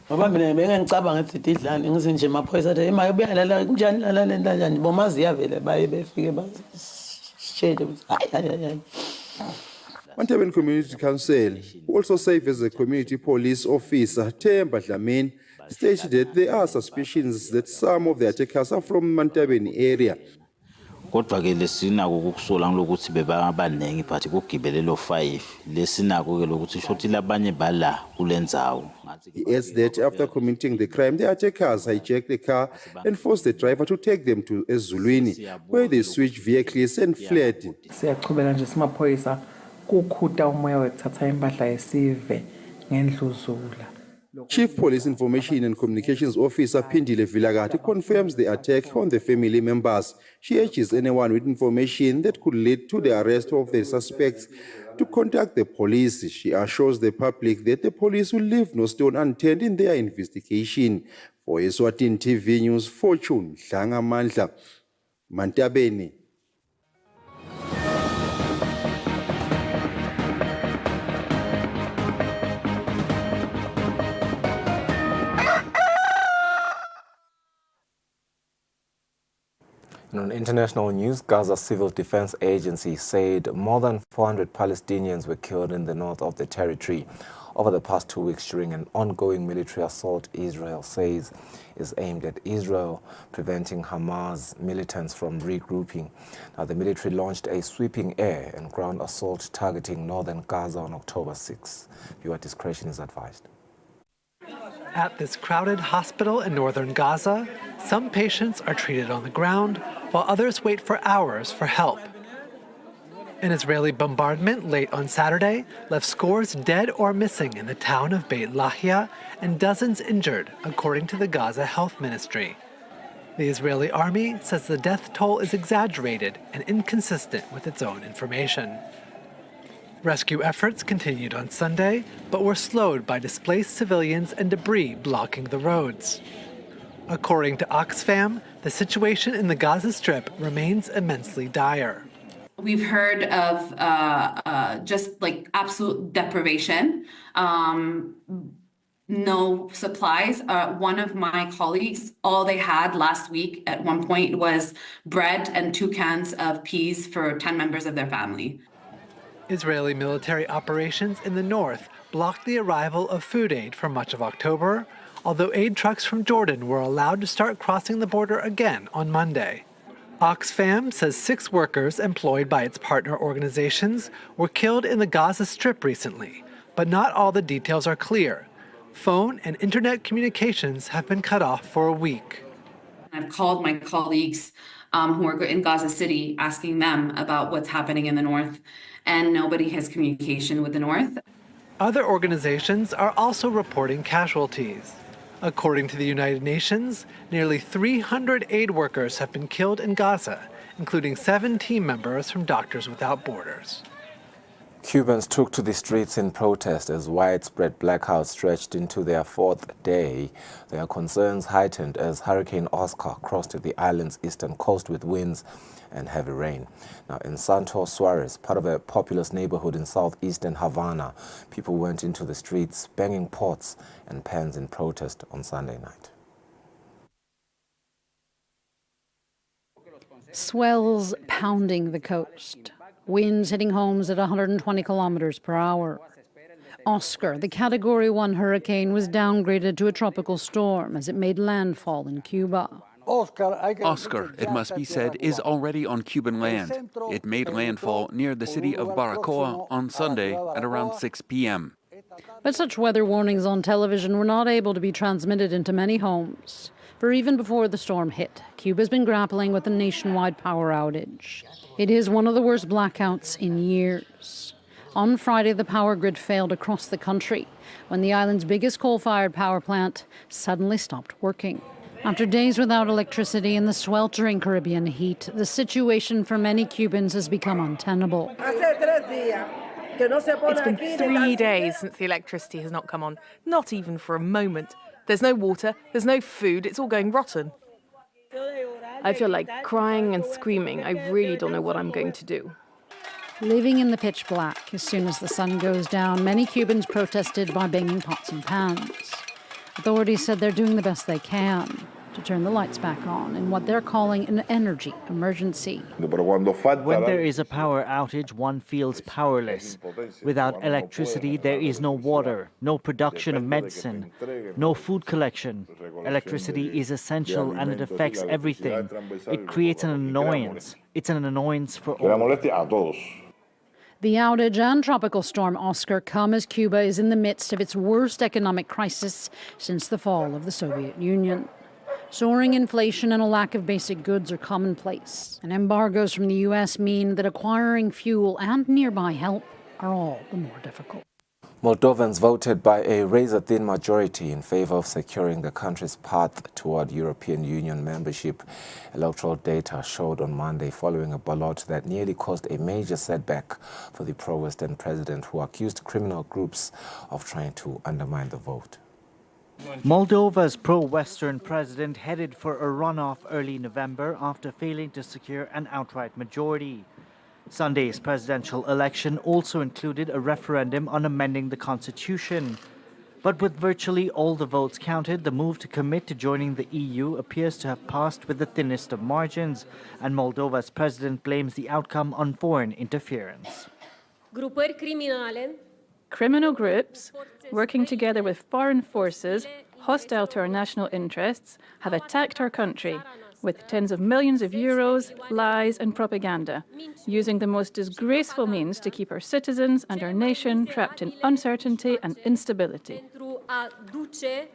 Ngoba mina bengengicabanga ukuthi ididlane ngizinje emaphoyisa athi emaye ubuyalala kunjani la kanjani bomazi yavele baye befike basitshele ukuthi hayi. Mantabeni Community Council, who also serves as a community police officer, Themba Dlamini, stated that there are suspicions that some of the attackers are from Mantabeni area. Kodwa ke lesinako ukusola lokuthi bebabanengi but kugibelelo 5 lesinako ke lokuthi shothi labanye bala kulendzawo. He adds that after committing the crime, the attackers hijacked the car and forced the driver to take them to Eswatini, where they switched vehicles and fled. Siyachubela nje simaphoyisa kukhuta umoya wekuthatha impahla yesive ngendluzula. Chief Police Information and Communications Officer Phindile Vilakati confirms the attack on the family members. She urges anyone with information that could lead to the arrest of the suspects to contact the police. She assures the public that the police will leave no stone unturned in their investigation. For Eswatini TV News, Fortune Dlangamandla, Mantabeni. In international news, Gaza Civil Defense Agency said more than 400 Palestinians were killed in the north of the territory over the past 2 weeks during an ongoing military assault Israel says is aimed at Israel, preventing Hamas militants from regrouping. Now, the military launched a sweeping air and ground assault targeting northern Gaza on October 6. Viewer discretion is advised. At this crowded hospital in northern Gaza, some patients are treated on the ground, while others wait for hours for help. An Israeli bombardment late on Saturday left scores dead or missing in the town of Beit Lahia and dozens injured, according to the Gaza Health Ministry. The Israeli army says the death toll is exaggerated and inconsistent with its own information. Rescue efforts continued on Sunday, but were slowed by displaced civilians and debris blocking the roads. According to Oxfam, the situation in the Gaza Strip remains immensely dire. We've heard of just like absolute deprivation, no supplies. One of my colleagues, all they had last week at one point was bread and 2 cans of peas for 10 members of their family. Israeli military operations in the north blocked the arrival of food aid for much of October, although aid trucks from Jordan were allowed to start crossing the border again on Monday. Oxfam says 6 workers employed by its partner organizations were killed in the Gaza Strip recently, but not all the details are clear. Phone and internet communications have been cut off for a week. I've called my colleagues who are in Gaza City, asking them about what's happening in the north, and nobody has communication with the north. Other organizations are also reporting casualties. According to the United Nations, nearly 300 aid workers have been killed in Gaza, including 7 team members from Doctors Without Borders. Cubans took to the streets in protest as widespread blackouts stretched into their 4th day. Their concerns heightened as Hurricane Oscar crossed the island's eastern coast with winds and heavy rain. Now, in Santos Suarez, part of a populous neighborhood in southeastern Havana, people went into the streets banging pots and pans in protest on Sunday night. Swells pounding the coast. Winds hitting homes at 120 kilometers per hour. Oscar, the Category 1 hurricane, was downgraded to a tropical storm as it made landfall in Cuba. Oscar, it must be said, is already on Cuban land. It made landfall near the city of Baracoa on Sunday at around 6 p.m. But such weather warnings on television were not able to be transmitted into many homes. For even before the storm hit, Cuba's been grappling with a nationwide power outage. It is one of the worst blackouts in years. On Friday, the power grid failed across the country when the island's biggest coal-fired power plant suddenly stopped working. After days without electricity in the sweltering Caribbean heat, the situation for many Cubans has become untenable. It's been 3 days since the electricity has not come on, not even for a moment. There's no water, there's no food, it's all going rotten. I feel like crying and screaming. I really don't know what I'm going to do. Living in the pitch black, as soon as the sun goes down, many Cubans protested by banging pots and pans. Authorities said they're doing the best they can to turn the lights back on in what they're calling an energy emergency. When there is a power outage, one feels powerless. Without electricity, there is no water, no production of medicine, no food collection. Electricity is essential and it affects everything. It creates an annoyance. It's an annoyance for all. The outage and Tropical Storm Oscar come as Cuba is in the midst of its worst economic crisis since the fall of the Soviet Union. Soaring inflation and a lack of basic goods are commonplace, and embargoes from the U.S. mean that acquiring fuel and nearby help are all the more difficult. Moldovans voted by a razor-thin majority in favor of securing the country's path toward European Union membership. Electoral data showed on Monday following a ballot that nearly caused a major setback for the pro-Western president, who accused criminal groups of trying to undermine the vote. Moldova's pro-Western president headed for a runoff early November after failing to secure an outright majority. Sunday's presidential election also included a referendum on amending the constitution. But with virtually all the votes counted, the move to commit to joining the EU appears to have passed with the thinnest of margins, and Moldova's president blames the outcome on foreign interference. Criminal groups, working together with foreign forces hostile to our national interests, have attacked our country with tens of millions of euros, lies and propaganda, using the most disgraceful means to keep our citizens and our nation trapped in uncertainty and instability.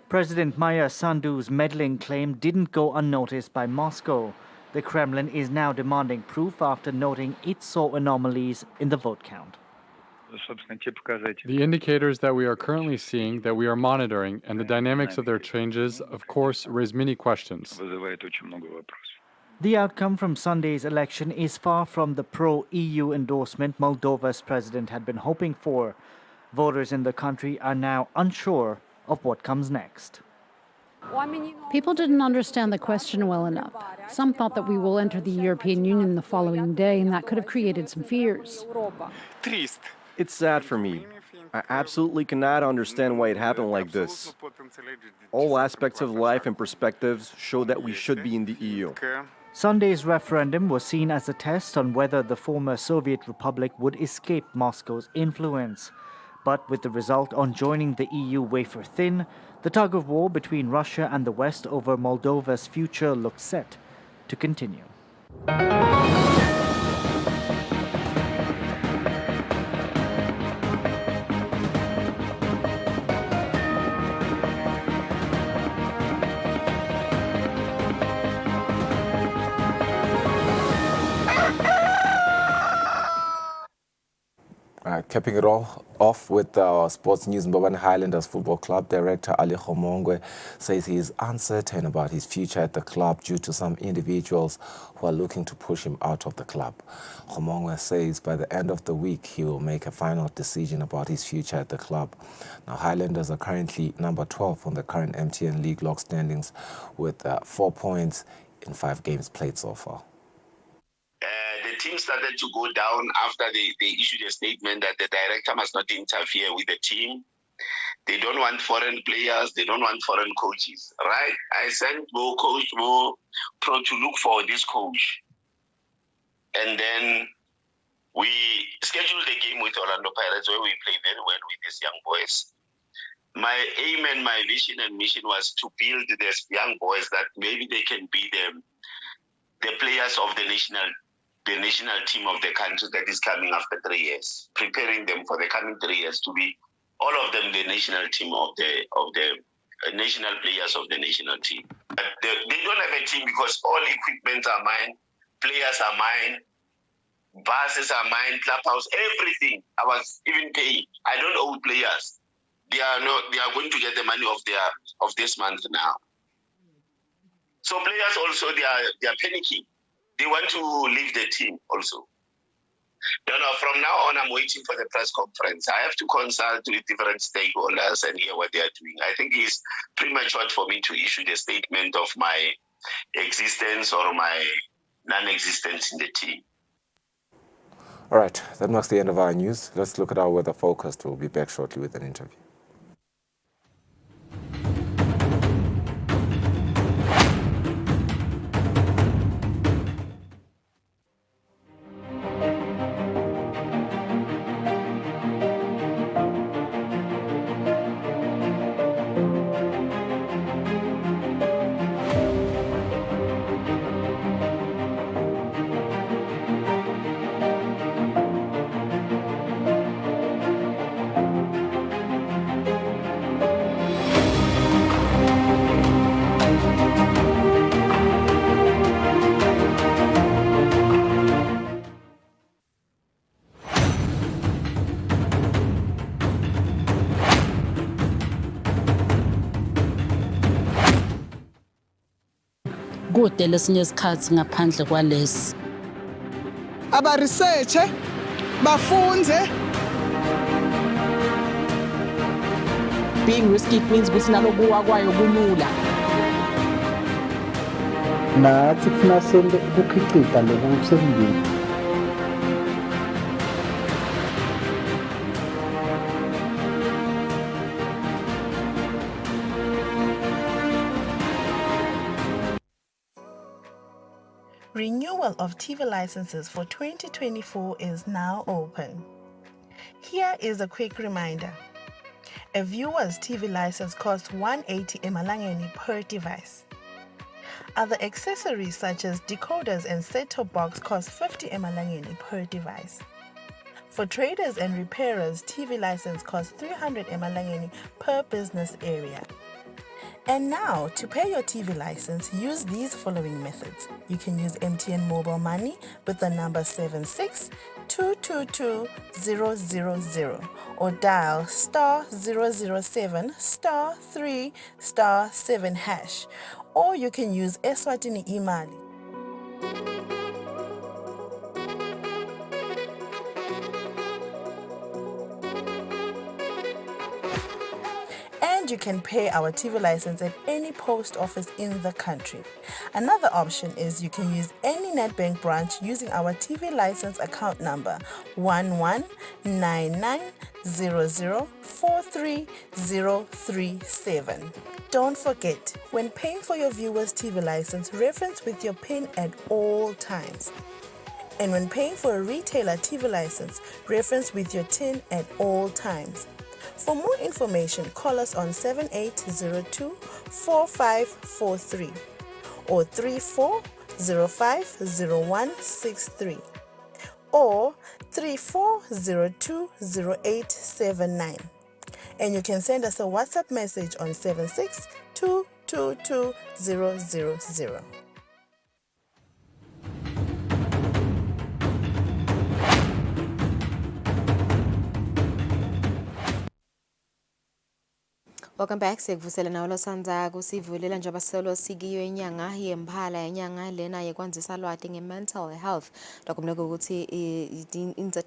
President Maia Sandu's meddling claim didn't go unnoticed by Moscow. The Kremlin is now demanding proof after noting it saw anomalies in the vote count. The indicators that we are currently seeing, that we are monitoring, and the dynamics of their changes, of course, raise many questions. The outcome from Sunday's election is far from the pro-EU endorsement Moldova's president had been hoping for. Voters in the country are now unsure of what comes next. People didn't understand the question well enough. Some thought that we will enter the European Union the following day, and that could have created some fears. It's sad for me. I absolutely cannot understand why it happened like this. All aspects of life and perspectives show that we should be in the EU. Sunday's referendum was seen as a test on whether the former Soviet republic would escape Moscow's influence. But with the result on joining the EU wafer thin, the tug-of-war between Russia and the West over Moldova's future looked set to continue. Capping it all off with our sports news, Mbabane Highlanders Football Club director Ali Khomongwe says he is uncertain about his future at the club due to some individuals who are looking to push him out of the club. Khomongwe says by the end of the week he will make a final decision about his future at the club. Now, Highlanders are currently number 12 on the current MTN League log standings with 4 points in 5 games played so far. The team started to go down after they issued a statement that the director must not interfere with the team. They don't want foreign players. They don't want foreign coaches, right? I sent Mo Pro to look for this coach. And then we scheduled a game with Orlando Pirates where we play very well with these young boys. My aim and my vision and mission was to build these young boys that maybe they can be the players of the national team of the country that is coming after 3 years, preparing them for the coming 3 years to be all of them the national team of the national players of the national team. But they don't have a team because all equipment are mine, players are mine, buses are mine, clubhouse, everything. I was even paying. I don't owe players. They are going to get the money of this month now. So players also they are panicking. They want to leave the team also. From now on, I'm waiting for the press conference. I have to consult with different stakeholders and hear what they are doing. I think it's premature for me to issue the statement of my existence or my non-existence in the team. All right, that marks the end of our news. Let's look at our weather forecast. We'll be back shortly with an interview. kude lesinye isikhathi ngaphandle kwalesi abaresearche bafunze. being risky means ukuthi nalokuwa kwayo kulula nathi kufuna sente ukukhicita lokusemndeni. Renewal of TV licenses for 2024 is now open. Here is a quick reminder. A viewer's TV license costs 180 emalangeni per device. Other accessories such as decoders and set-top box cost 50 emalangeni per device. For traders and repairers, TV license costs 300 emalangeni per business area. And now, to pay your TV license, use these following methods. You can use MTN Mobile Money with the number 762222000 or dial *007 *3 *7#. Or you can use Eswatini Imali. And you can pay our TV license at any post office in the country. Another option is you can use any Nedbank branch using our TV license account number 1199004337. Don't forget, when paying for your viewer's TV license, reference with your PIN at all times. And when paying for a retailer TV license, reference with your TIN at all times. For more information, call us on 7802-4543 or 34050163 or 34020879. And you can send us a WhatsApp message on 762222000. Welcome back. Sikuvusela nawo losandza kusivulela njengoba selo sikiyo inyanga yemphala inyanga lena yekwanzisa lwati nge-mental health. Lokho mnoko ukuthi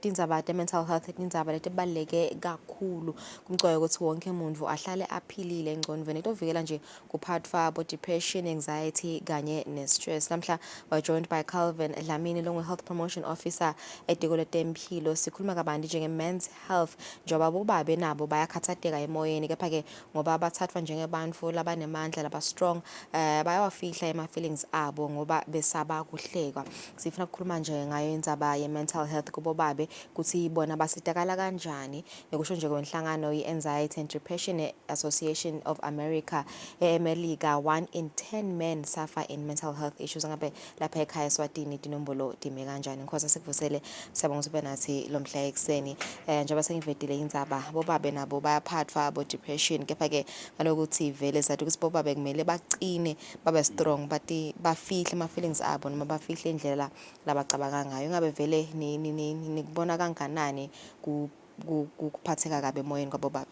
tindzaba te-mental health tindzaba letibaluleke kakhulu kumcoka ukuthi wonke umuntu ahlale aphilile engqondweni etovikela nje kuphathwa bo-depression, anxiety kanye ne-stress. Namhla we're joined by Calvin Dlamini, along with health promotion officer eTiko leTempilo. Sikhuluma kabanti njenge-men's health njengoba bobabe nabo bayakhathateka emoyeni, kepha-ke ngoba bathathwa njengebantu labanemandla laba strong bayawafihla ama-feelings abo ngoba besaba kuhlekwa. Sifuna ukukhuluma nje ngayo indzaba ye-mental health kubo babe kuthi bona basitakala kanjani ngekusho nje kwenhlangano i-Anxiety and Depression Association of America eMelika. 1 in 10 men suffer in mental health issues. Ngabe lapha ekhaya Eswatini tinombolo time kanjani? Ngikhosa sikuvusele siyabonga ukuthi benathi lo mhla ekseni njengoba sengivedile indzaba bobabe nabo bayaphathwa abo depression kepha ke ngalokuthi vele sathi ukuthi bobabe kumele baqine babe strong bathi bafihle ama feelings abo noma bafihle indlela labacabanga ngayo. Ngabe vele nikubona kanganani kuphatheka kabe emoyeni kwabo baba?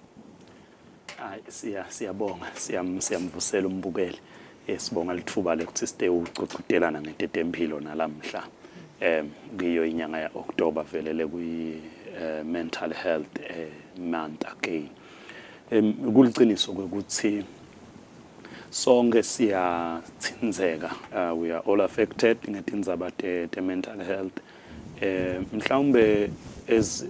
Siyabonga siyamvusela umbukeli sibonga lithuba lekuthi site ucocotelana ngetempilo nalamhla kuyo inyanga ya October velele kuyi mental health month again. Kuliciniso ukuthi sonke siyathinzeka, we are all affected ngetindzaba te mental health. Mhlawumbe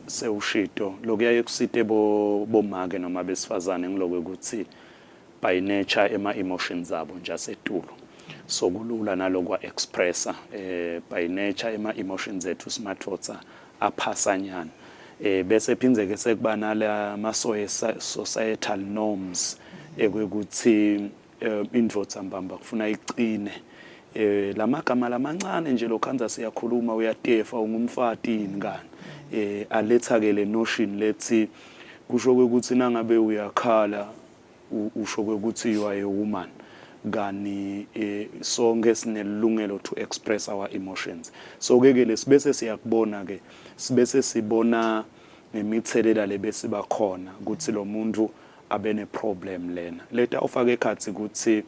sewushito lokuyaye kusite bomake noma besifazane ngiloko ukuthi by nature ema-emotions abo nje asetulu, so kulula nalokwa expressa by nature ema-emotions ethu simadoda aphasanyana bese phindze-ke sekuba nala societal norms ekwekuthi indvodza mbamba kufuna iqine. Lamagama lamancane nje lokhanza siyakhuluma uyatefa ungumfati ingane aletha-ke le notion lethi kusho ukuthi nangabe uyakhala usho ukuthi you are a woman kani sonke sinelungelo to express our emotions. So ke lesibese siyakubona ke sibese sibona nemithelela lebese bakhona ukuthi lo muntu abe ne problem lena leta ufake ekhathi ukuthi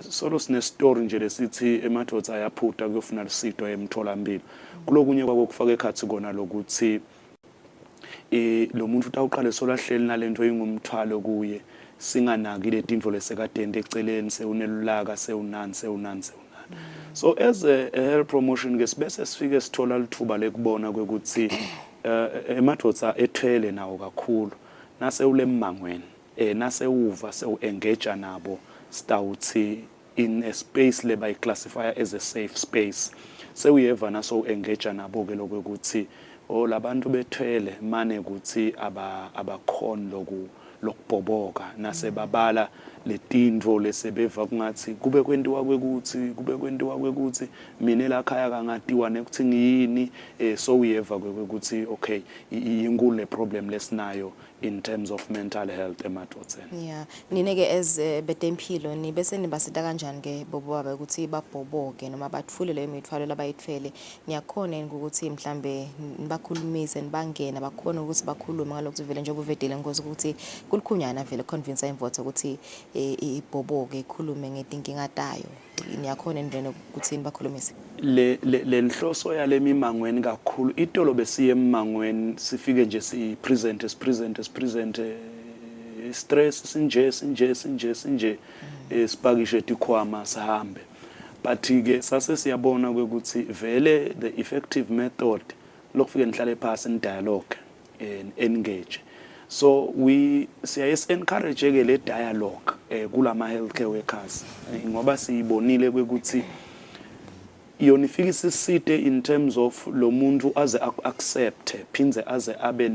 solo sine story nje lesithi emadoda ayaphutha kuyofuna lisito emtholampilo kulokunye kwakufaka ekhathi kona lokuthi lo muntu utawuqale solahleli nalento ingumthwalo kuye singanaki le tinto lesekadende eceleni sewunelulaka sewunani. So as a health promotion ke sibese sifike sithola lithuba lekubona kwekuthi emadoda ethwele nawo kakhulu nase ulemangweni nase uva engage nabo stawuthi in a space le by classifier as a safe space. Sewuyeva naso engage nabo ke lokuthi labantu bethwele mane ukuthi abakhona lokubhoboka nasebabala letindvo lesebeva kungathi kube kwentiwa kwekuthi mina lakhaya kangatiwa nekuthi ngiyini so uyeva kwekuthi okay inkulu le problem lesinayo in terms of mental health emadodeni. Yeah, nineke as betempilo ni bese nibasita kanjani ke bobo baba ukuthi babhoboke noma batfule leyo mithwalo labayithwele niyakhona ukuthi mhlambe nibakhulumise nibangena bakhona ukuthi bakhulume ngalokho vele njengoba uvedele ngozi ukuthi kulikhunyana vele convince imvotha ukuthi ibhoboke ikhulume ngetinkinga tayo niyakhona endweni ukuthi nibakhulumise le nhloso yale mimangweni kakhulu itolo besiye emangweni sifike nje si present stress sinje sipakishe tikhwama sihambe but ke sase siyabona ukuthi vele the effective method lokufike nihlale phansi in dialogue and engage. So we encourage ke le dialogue kulama healthcare workers ngoba siyibonile kwekuthi yona ifike sisite in terms of lo muntu aze accept phinze aze abe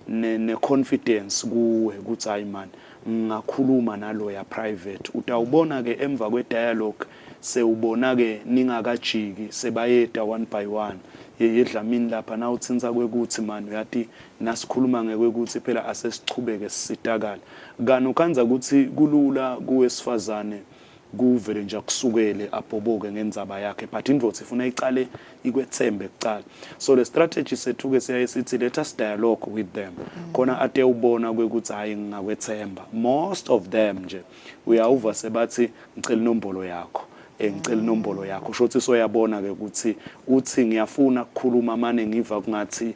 ne confidence kuwe ukuthi hayi man ngakhuluma nalo ya private utawubona ke emva kwe dialogue sewubona ke ningakajiki sebayeda one by one yedlamini lapha na utsinza kwekuthi man uyathi nasikhuluma ngekwekuthi phela asesichubeke sisitakala kani ukhanza ukuthi kulula kuwesifazane kuvele nje kusukele abhoboke ngendzaba yakhe but indvodza ifuna icale ikwethembe kucala. So the strategy sethu ke siyayisithi let us dialogue with them khona ate ubona kwekuthi hayi ngingakwethemba. Most of them nje uyawuva sebathi ngicela inombolo yakho ngicela inombolo yakho shothi soyabona ke ukuthi uthi ngiyafuna ukukhuluma manje ngiva kungathi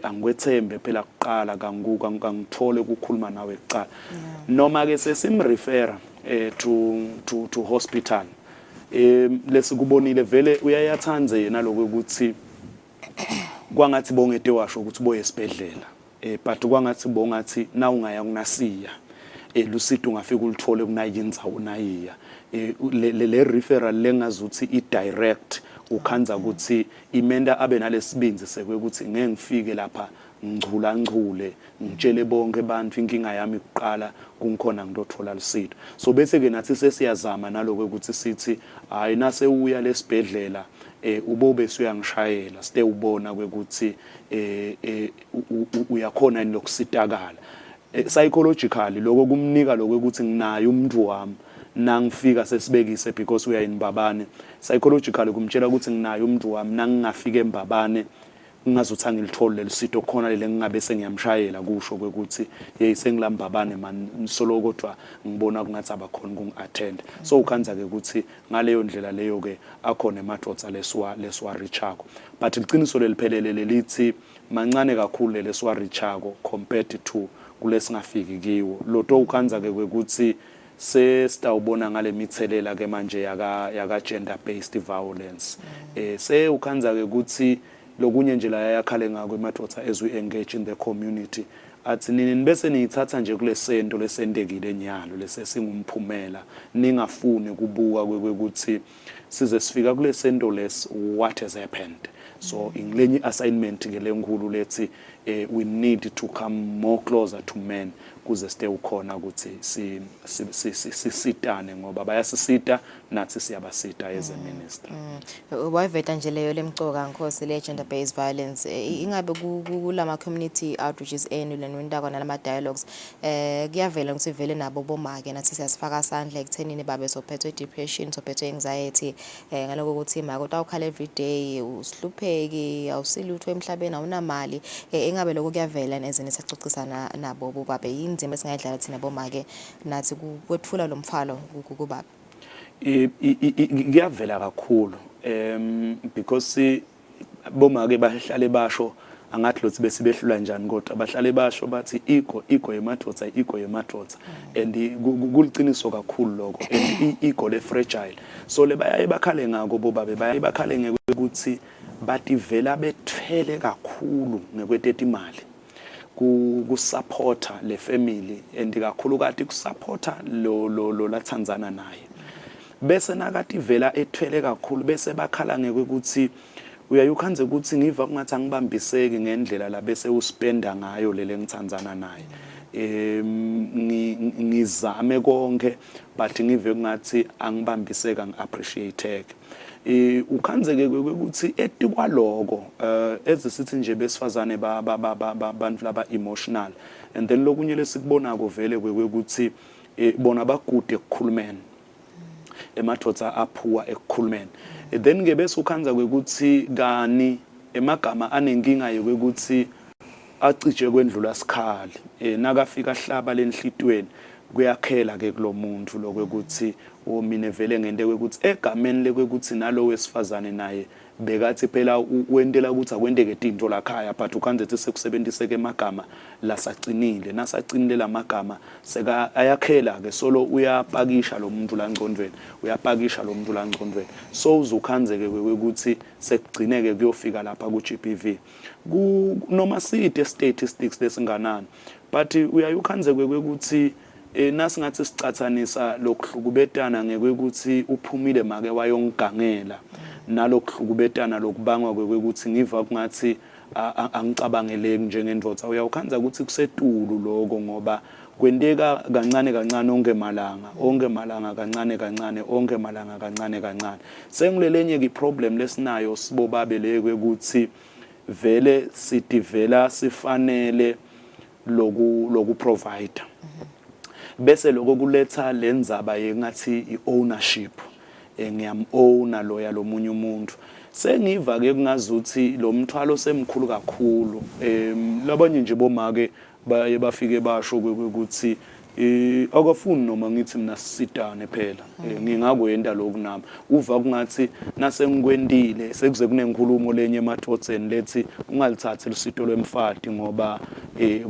angikwethembe phela kuqala kangithole ukukhuluma nawe kuqala noma ke sesimrefera to hospital lesikubonile vele uyayathanze yena lokho ukuthi kwangathi bongete washo ukuthi boye esibhedlela but kwangathi bongathi na ungaya kunasiya lusito ungafika ulithole kunayindzawo nayiya le referral lengazuthi I direct ukhanza ukuthi imenda abe nalesibinzi sekwe ukuthi ngeke ngifike lapha ngicule ngitshele bonke abantu inkinga yami kuqala kungikhona ngidothola lusito so bese ke nathi sesiyazama naloko ukuthi sithi hayi nase uya lesibhedlela ubobe suyangishayela site ubona ukuthi uyakhona lokusitakala psychologically lokho kumnika lokho ukuthi nginayo umuntu wami nangifika sesibekise because uyayinibabane psychologically kumtshela ukuthi nginayo umuntu wami nangingafika embabane ngingazothi ngilithole lesito khona lele ngingabe sengiyamshayela kusho ukuthi hey sengilambabane man solo kodwa ngibona kungathi abakhona kungi-attend so ukhanza ke ukuthi ngaleyo ndlela leyo ke akhona emadodza leswa richako but iqiniso leliphelele lelithi mancane kakhulu leswa richako compared to kulesingafiki kiwo loto ukhanza ke ukuthi sesitawubona ngale mithelela ke manje yaka gender based violence se ukhanza ke ukuthi lokunye nje la yakhale ngako emadodza as we engage in the community athi nini bese niyithatha nje kulesento lesendekile enyalo lesesingumphumela ningafuni kubuka kwekuthi size sifika kulesento les what has happened so inglenye assignment ngelenkulu lethi we need to come more closer to men kuze site ukhona ukuthi sisitane ngoba bayasisita nathi siyabasita as a minister wayiveta nje leyo lemcoka Nkosi le gender based violence ingabe kulama community outreaches enu lenwindako nalama dialogues kuyavela ukuthi vele nabo bomake nathi siyasifaka sandla ekuthenini babe sophethwe depression sophethwe anxiety ngaloko ukuthi ima kodwa ukhala every day usihlupheki awusilutho emhlabeni awunamali ingabe lokho kuyavela nezini siyaxoxisana nabo bobabe yinzima esingayidlala thina bomake nathi kwethula lo mfalo kubaba kuyavela kakhulu because bomake bahlale basho angathi lothi bese behlula njani kodwa bahlale basho bathi ego yemadodza and kuliqiniso kakhulu lokho and ego le fragile so le bayaye bakhale ngako bobabe bayaye bakhale ngekuthi bathi vela bethwele kakhulu ngekweteta imali kusupporta le family and kakhulu kati kusupporta lo lathandzana naye bese nakati vela ethwele kakhulu bese bakhala ngekuthi uyayukhanze ukuthi ngiva kungathi angibambiseki ngendlela la bese uspenda ngayo lele ngithandzana naye ngizame konke but ngive kungathi angibambiseka ngiappreciateke ukhanzeke ukuthi etikwaloko ezisithi nje besifazane bantu laba emotional and then lokunye lesikubonako vele kwekuthi bona bagude ekukhulumeni emadodza aphuwa ekukhulumeni then ke bese ukhanza kwekuthi kani emagama anenkinga yokuthi acije kwendlula sikhali nakafika hlaba lenhlitweni kuyakhela ke kulomuntu lokwekuthi omine vele ngente kwekuthi egameni lekwekuthi nalo wesifazane naye bekathi phela wentela ukuthi akwendeke into lakhaya but ukhanze ethi sekusebenziseke emagama lasacinile nasacinile lamagama seka ayakhela ke solo uyapakisha lo muntu la ngcondweni uyapakisha lo muntu la ngcondweni so uzukhanzeke kwekuthi sekugcineke kuyofika lapha ku GBV noma side statistics lesinganani but uyayukhanzeke kwekuthi nasingathi sicathanisa lokuhlukubetana ngekuthi uphumile make wayongigangela nalokuhlukubetana lokubangwa kwekuthi ngiva kungathi angicabangeleki njengendvodza uyawukhanza ukuthi kusetulu lokho ngoba kwenteka kancane kancane onke malanga kancane sengilelenye ke problem lesinayo sibobabe leke ukuthi vele sitivela sifanele loku provider bese lokho kuletha lenzaba yengathi iownership ngiyam-owna loya lomunye umuntu sengiva ke kungazuthi lo mthwalo semkhulu kakhulu labanye nje bomake baye bafike basho ukuthi akafuni noma ngithi mina sisitane phela ngingakwenda lokhu nami uva kungathi nasengikwendile sekuze kunenkulumo lenye emadodzeni lethi ungalithathe lusito lwemfati ngoba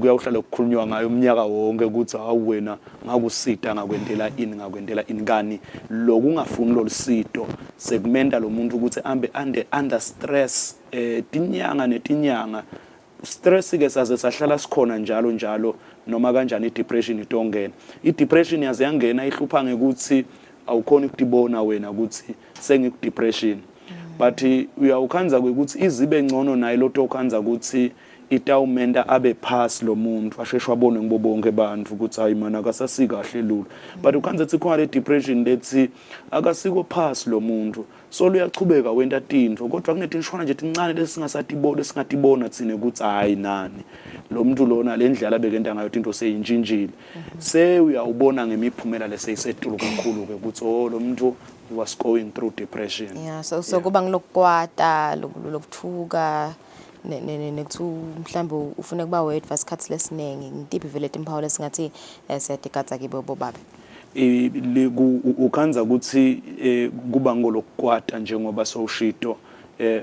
kuyawuhlala ukukhulunywa ngayo umnyaka wonke ukuthi hawu wena ngakusita ngakwendela ini kani lokungafuni lo lusito sekumenda lo muntu ukuthi ambe under stress tinyanga netinyanga stress ke saze sahlala sikhona njalo noma kanjani i-depression itongena. I-depression yaze yangena ihlupha ngekuthi awukhona ukudibona wena ukuthi sengiku-depression. But uyawukhanza ukuthi izibe ngcono naye lo tokhanza ukuthi itawumenta abe pass lo muntu asheshwa abone ngibo bonke abantu ukuthi hayi mana akasasikahle lula. But ukhanza ethi khona le depression lethi akasiko pass lo muntu. So luyachubeka wenta tinto kodwa kuneti nishona nje tincane lesingatibona thina ukuthi hayi nani lo muntu lona le ndlela bekenta ngayo into seyinjinjile. Se uyawubona ngemiphumela leseyisetulu kakhulu ke ukuthi lo muntu was going through depression. Yeah, so kuba ngilokukwata lokuthuka nekuthu mhlambe ufuna kuba wedwa isikhathi lesinengi ngitiphi vele timpawu lesingathi siyadikatsa kibo bobaba. Ukhanza ukuthi kuba ngolokukwata njengoba sowushito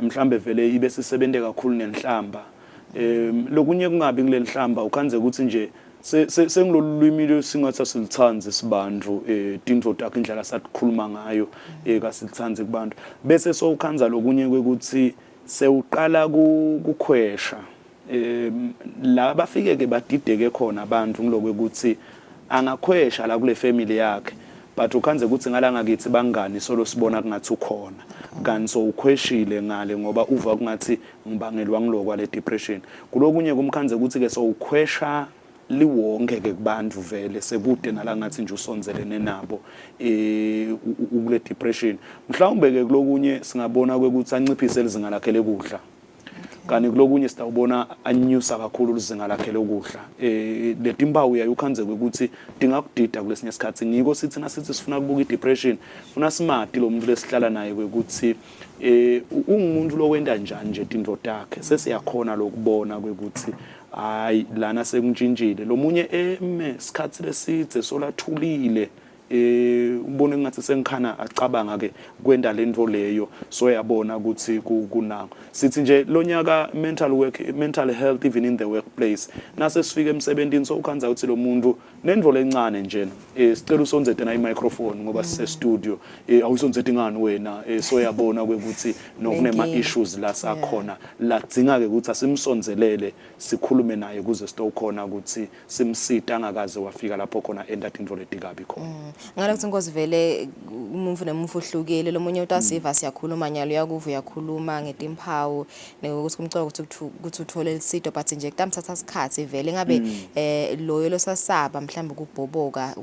mhlambe vele ibe sisebente kakhulu nenhlamba. Lokunye kungabi kuleli hlamba ukhanze ukuthi nje sengilolwimi lesingathi silithanze sibantu tinto takhe indlela sakhuluma ngayo kasilithanze kubantu bese sowukhanza lokunye kwekuthi sewuqala kukhwesha la bafike ke badideke khona abantu ngilokwekuthi angakhwesha la kule family yakhe but ukhanze ukuthi ngala ngakithi bangani solo sibona kungathi ukhona kanti so ukhweshile ngale ngoba uva kungathi ngibangelwa ngilokwa le depression kulokunye kumkhanze ukuthi ke so ukhwesha liwonke ke kubantu vele sekude nala ngathi nje usonzelene nabo ukule depression mhlawumbe ke kulokunye singabona ukuthi anciphise izinga lakhe lekudla kanti kulokunye sitawubona anyusa kakhulu izinga lakhe lokudla le timpawu uyayukhanze ukuthi dingakudida kulesinye isikhathi ngiko sithi nasithi sifuna kubuka i-depression funa smart lo muntu lesihlala naye ukuthi ungumuntu lokwenda njani nje into takhe sesiyakhona lokubona ukuthi hayi lana sekujinjile lo munye isikhathi lesithe solathulile ubone ngathi sengikhana acabanga ke kwenda lento leyo so yabona ukuthi kunako sithi nje lonyaka mental health even in the workplace nase sifike emsebenzini so ukhanza ukuthi lo muntu nendvo lencane nje sicela usonzete na i-microphone ngoba sise studio awusonzete ngani wena so yabona ukuthi nokunema issues la sakhona ladzinga ke ukuthi asimsonzelele sikhulume naye kuze sitokhona ukuthi simsita angakaze wafika lapho khona enda into letikabi khona. Ngalokuthi inkosi vele umuntu nemuntu ohlukile lo munye utasiva siyakhuluma nyalo yakuvu yakhuluma ngetimpawu nekuthi kumcola ukuthi uthole lisito but nje kutamthatha isikhathi vele ngabe loyo losasaba mhlawumbe ukubhoboka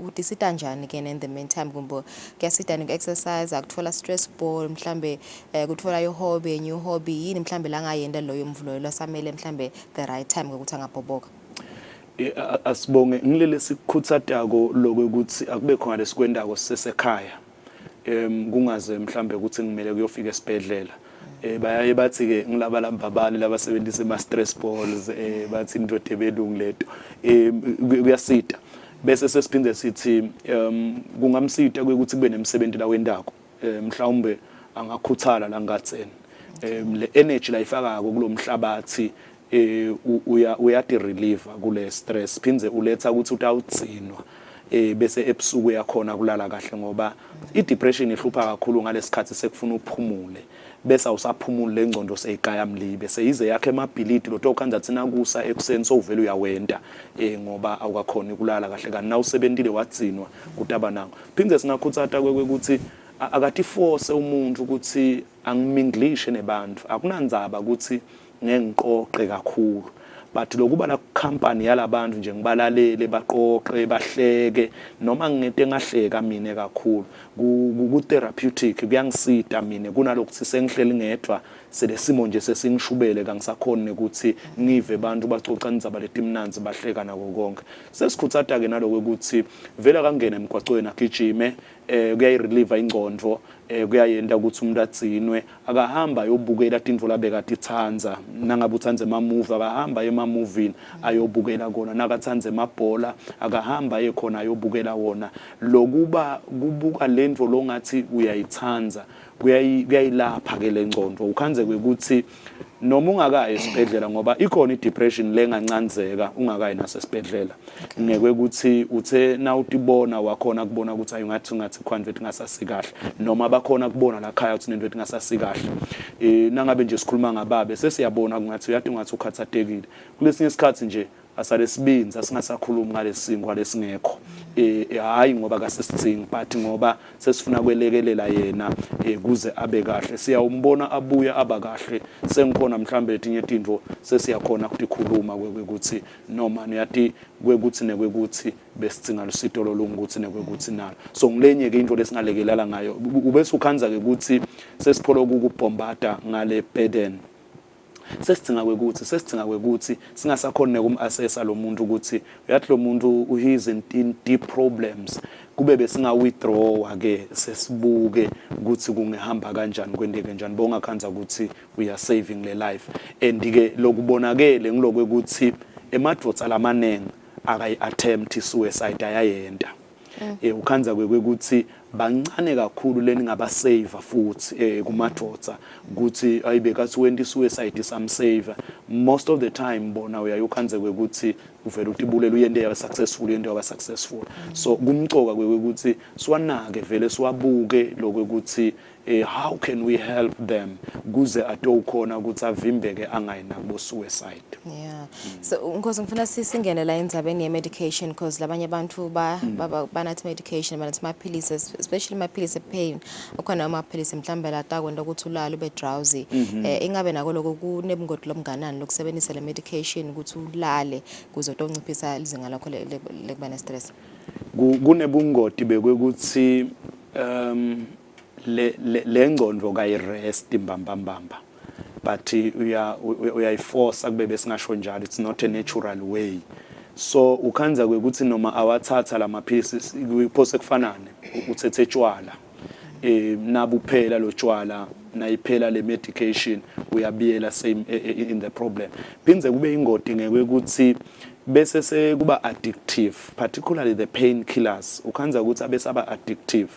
udisita njani ke in the meantime kumbe kuyasita nge-exercise akuthola stress ball mhlawumbe kuthola i-hobby new hobby yini mhlawumbe la ngayenda loyo mvulo losamele mhlawumbe the right time ukuthi angabhoboka. Asibonge ngilele sikukhutsatako lokuthi akube khona lesikwendako sisesekhaya kungaze mhlambe ukuthi ngimele kuyofika esibhedlela bayaye bathi ke ngilabalamba abali labasebenzisa ama stress balls bathi into ebelungu leto kuyasita bese sesiphinde sithi kungamsita ukuthi kube nemsebenzi la wendako mhlawumbe angakhuthala la ngatseni le energy la ifakako kulomhlabathi uyati reliever kule stress phinze uletha ukuthi utawutsinwa bese ebusuku yakhona kulala kahle ngoba i-depression ihlupha kakhulu ngalesikhathi sekufuna uphumule bese awusaphumule lengcondo seyigaya mlibe bese ize yakhe emabhilidi lo tokhanza thina kusa ekuseni sowuvela uyawenda ngoba awukakhona kulala kahle kanti na usebentile watsinwa kutaba nango phinze singakhutsata kwekuthi akathi force umuntu ukuthi angiminglishe nebantu akunandzaba ukuthi ngengiqoqe kakhulu but lokuba la company yalabantu nje ngibalalele baqoqe bahleke noma nginte engahleka mina kakhulu ku therapeutic kuyangisita mina kunalokuthi sengihleli ngedwa selesimo nje sesingishubele kangisakhona ukuthi ngive abantu bacoca indzaba letimnanzi bahleka nako konke sesikhutsata ke naloko ukuthi vela kangena emgwaqweni agijime kuyayirelieve ingcondo kuyayenda ukuthi umuntu atsinwe akahamba yobukela tinto labekade ithanza nangabe uthanze ama movie akahamba ema movie ayobukela kona nakathanze emabhola akahamba yekhona ayobukela wona lokuba kubuka lento longathi uyayithanza kuyayilapha ke lengcondo ukhanze ukuthi noma ungakayi esibhedlela ngoba ikhona i-depression lengancanzeka ungakayi nasesibhedlela ngeke ukuthi uthe na utibona wakhona kubona ukuthi ayungathi khona mfethu ngasasikahle noma bakhona kubona la khaya ukuthi nemfethu ngasasikahle nangabe nje sikhuluma ngababe sesiyabona kungathi uyathi ungathi ukhathatekile kulesinye isikhathi nje asale sibinza singasakhulumi ngalesingwa lesingekho hayi ngoba kasisithingi but ngoba sesifuna kwelekelela yena kuze abe kahle siyawumbona abuya aba kahle sengikhona mhlambe etinye izinto sesiyakhona ukukhuluma kwekuthi noma niyathi kwekuthi nekwekuthi besithinga lusito lolungukuthi nekwekuthi nalo so ngilenye ke into lesingalekelela ngayo ubese ukhanza ke ukuthi sesipholo ukubhombada ngale burden sesithinga kwekuthi singasakhona ukum-assessa lo muntu ukuthi uyathi lo muntu he's in deep problems kube besinga-withdraw ke sesibuke ukuthi kungehamba kanjani kwendeke njani bongakhanza ukuthi we are saving le life and ke lokubonakele ngilokwekuthi emadvodza lamanengi akayi-attempt suicide ayayenda ukhanza kwekuthi bancane kakhulu leni ngabasave futhi kumadvodza ukuthi ayibekathi went suicide samsave most of the time bona uyayukhanze kwekuthi uvela utibulele uyende yaba successful uyende yaba successful so kumcoka kwekuthi swanake vele siwabuke lokwekuthi how can we help them kuze atowukhona ukuthi avimbeke angayinabo suicide yeah so because ngifuna sisingene la endzabeni ye medication because labanye abantu banathi medication banathi amaphilisi especially amaphilisi pain ukhona amaphilisi mhlambe la takwenda ukuthi ulala ube drowsy ingabe nako lokho kunebungoti lomnganani lokusebenzisa le medication ukuthi ulale kuze utonciphisa izinga lakho lekuba ne stress kunebungoti bekwekuthi le ngcondo kayirest imbambambamba but uyayiforce kube besingasho njalo it's not a natural way so ukhanza kwekuthi noma awathatha lamaphilisi kuphose kufanane uthethe etshwala nabuphela lo tshwala nayiphela le medication uyabiyela same in the problem phinze kube ingodi ngeke bese sekuba addictive particularly the painkillers ukhanza ukuthi abesaba addictive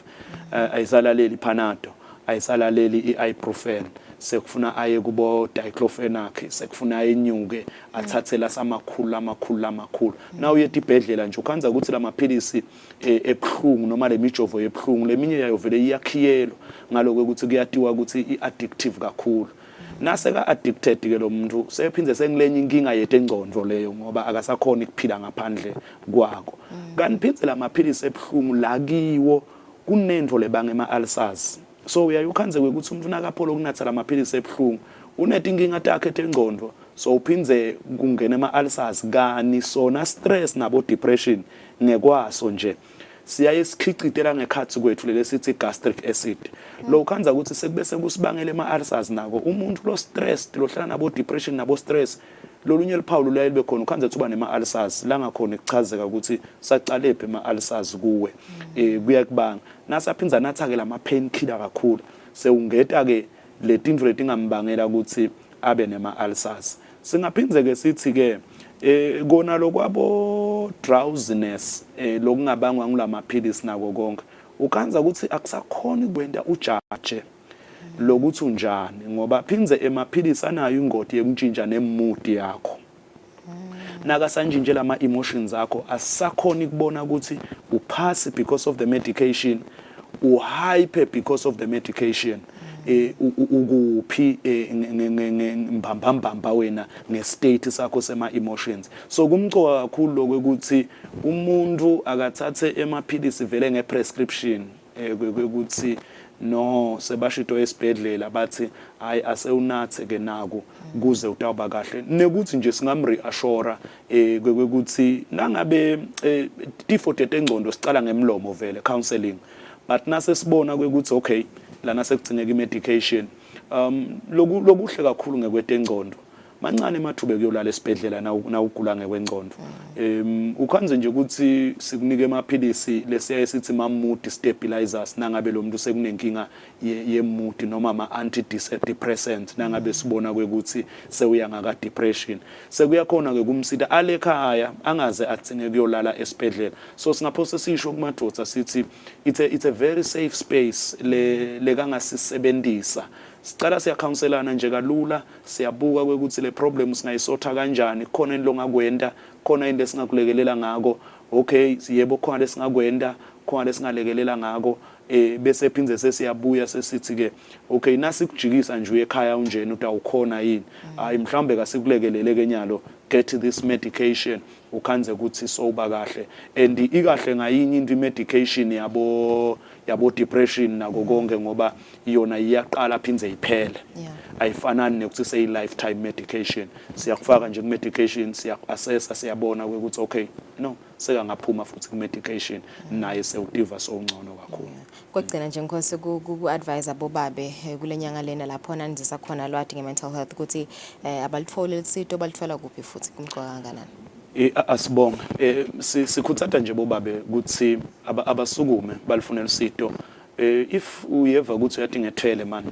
ayisalaleli Panado ayisalaleli iibuprofen sekufuna aye kubo diclofenac sekufuna ayenyuke athathela samakhulu now uyethi ibhedlela nje ukhanza ukuthi lamaphilisi ebhlungu noma lemijovo yebhlungu leminye yayo vele iyakhiyelo ngaloko ukuthi kuyatiwa ukuthi iaddictive kakhulu naseka addicted ke lo muntu sephinze sengilenye inkinga yethu engcondo leyo ngoba akasakhona ukuphila ngaphandle kwako kanti phindze lamaphilisi ebhlungu lakiwo kunento lebanga ema-ulcers so uyayukhanze ukuthi umuntu nakapholo ukunatha lamaphilisi ebhlungu uneti inkinga takhe engcondo so uphindze kungena ema-ulcers kani sona stress nabo depression ngekwaso nje siyaye sikhicitela ngekhathi kwethu lesithi gastric acid lo ukhanza ukuthi sekubese kusibangela ema-ulcers nako umuntu lo stress lohlala nabo depression nabo stress lolunye liphawu laye libe khona ukhanza thuba nema-ulcers la ngakhona ikuchazeka ukuthi saqalephe ama-ulcers kuwe kuyakubanga nasaphinza nathake lama-painkiller kakhulu sewungeta-ke letinto letingambangela ukuthi abe nema-ulcers singaphindze-ke sithi-ke kona lokwabo drowsiness lokungabangwa ngulamaphilisi nako konke ukhanza ukuthi akusakhona ukwenda ujaje lokuthi unjani ngoba phinze emaphilisi anayo ingodi yekuntshintsha nemood yakho nakasantshintshe lama emotions akho asisakhona ukubona ukuthi uphasi because of the medication uhype because of the medication ukuphi mbambamba wena ngestate sakho sema emotions so kumcoka kakhulu lokuthi umuntu akathathe emaphilisi vele ngeprescription ukuthi no sebashito esibhedlela bathi hayi asewunathe ke naku kuze utawuba kahle nekuthi nje singamreassure kwekuthi nangabe tifo tetengcondo sicala ngemlomo vele counseling but nase sibona kwekuthi okay lana sekugcineka imedication lokuhle kakhulu ngekwetengcondo mancane emathuba kuyolala esibhedlela na ugula ngekwengcondo ukhanze nje ukuthi sikunike emaphilisi lesiya esithi ma-mood stabilizers nangabe lo muntu sekunenkinga ye-mood noma ama-antidepressant nangabe sibona kwekuthi sewuya ngaka depression sekuyakhona ke kumsida alekhaya angaze atsinge kuyolala esibhedlela so singaphose sisho kumadvodza sithi it's a very safe space le kangasisebenzisa sicela siyacounselana nje kalula siyabuka ukuthi le problem singayisotha kanjani khona into longakwenda khona into esingakulekelela ngako okay yebo khona lesingakwenda khona lesingalekelela ngako bese phindze sesiyabuya sesithi ke okay nasikujikisa nje ekhaya unjeni uthi awukhona yini hayi mhlambe kasikulekelele kenyalo get this medication ukhanze ukuthi soba kahle and ikahle ngayinye into medication yabo depression nako konke ngoba iyona iyaqala phindze iphele ayifanani nekuthi say lifetime medication siyakufaka nje ku medication siyaku-assessa siyabona ukuthi okay no seka ngaphuma futhi ku medication naye sewudiva songcono kakhulu Kokugcina nje ngikhosi ku-advise abobabe kulenyanga lena lapho nanizisa khona lwati nge-mental health ukuthi abalithole lesito balithola kuphi futhi kumqoka kangakanani asibonge sikhuthatha nje bobabe ukuthi abasukume balifunela usito if uyeva ukuthi uyadinga ethwele man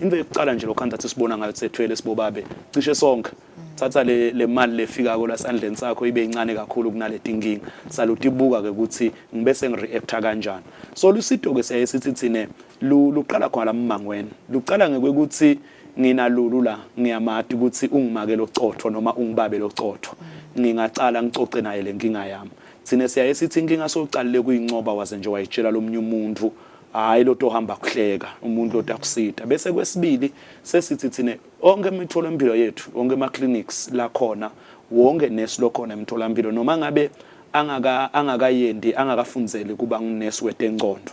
into yokucala nje lokho andathi sibona ngayo sethwele sibobabe cishe sonke thatha le mali lefika ko lasandleni sakho ibe incane kakhulu kunale dinkinga saluthi ibuka ke ukuthi ngibese ngireacta kanjani so lusito ke siyasithi thine luqala khona lamangweni luqala ngekuthi nginalulu la ngiyamati ukuthi ungimake locotho noma ungibabe locotho ngingacala ngicoce naye lenkinga yami thine siyasithi inkinga soqalile kuyincoba waze nje wayitshela lomnye umuntu hayi lo tohamba kuhleka umuntu lo takusita bese kwesibili sesithi thine onke imitholampilo yethu onke ama clinics la khona wonke nesi lokhona emtholampilo noma ngabe angakayendi angakafundzeli kuba ngunesi wetengcondo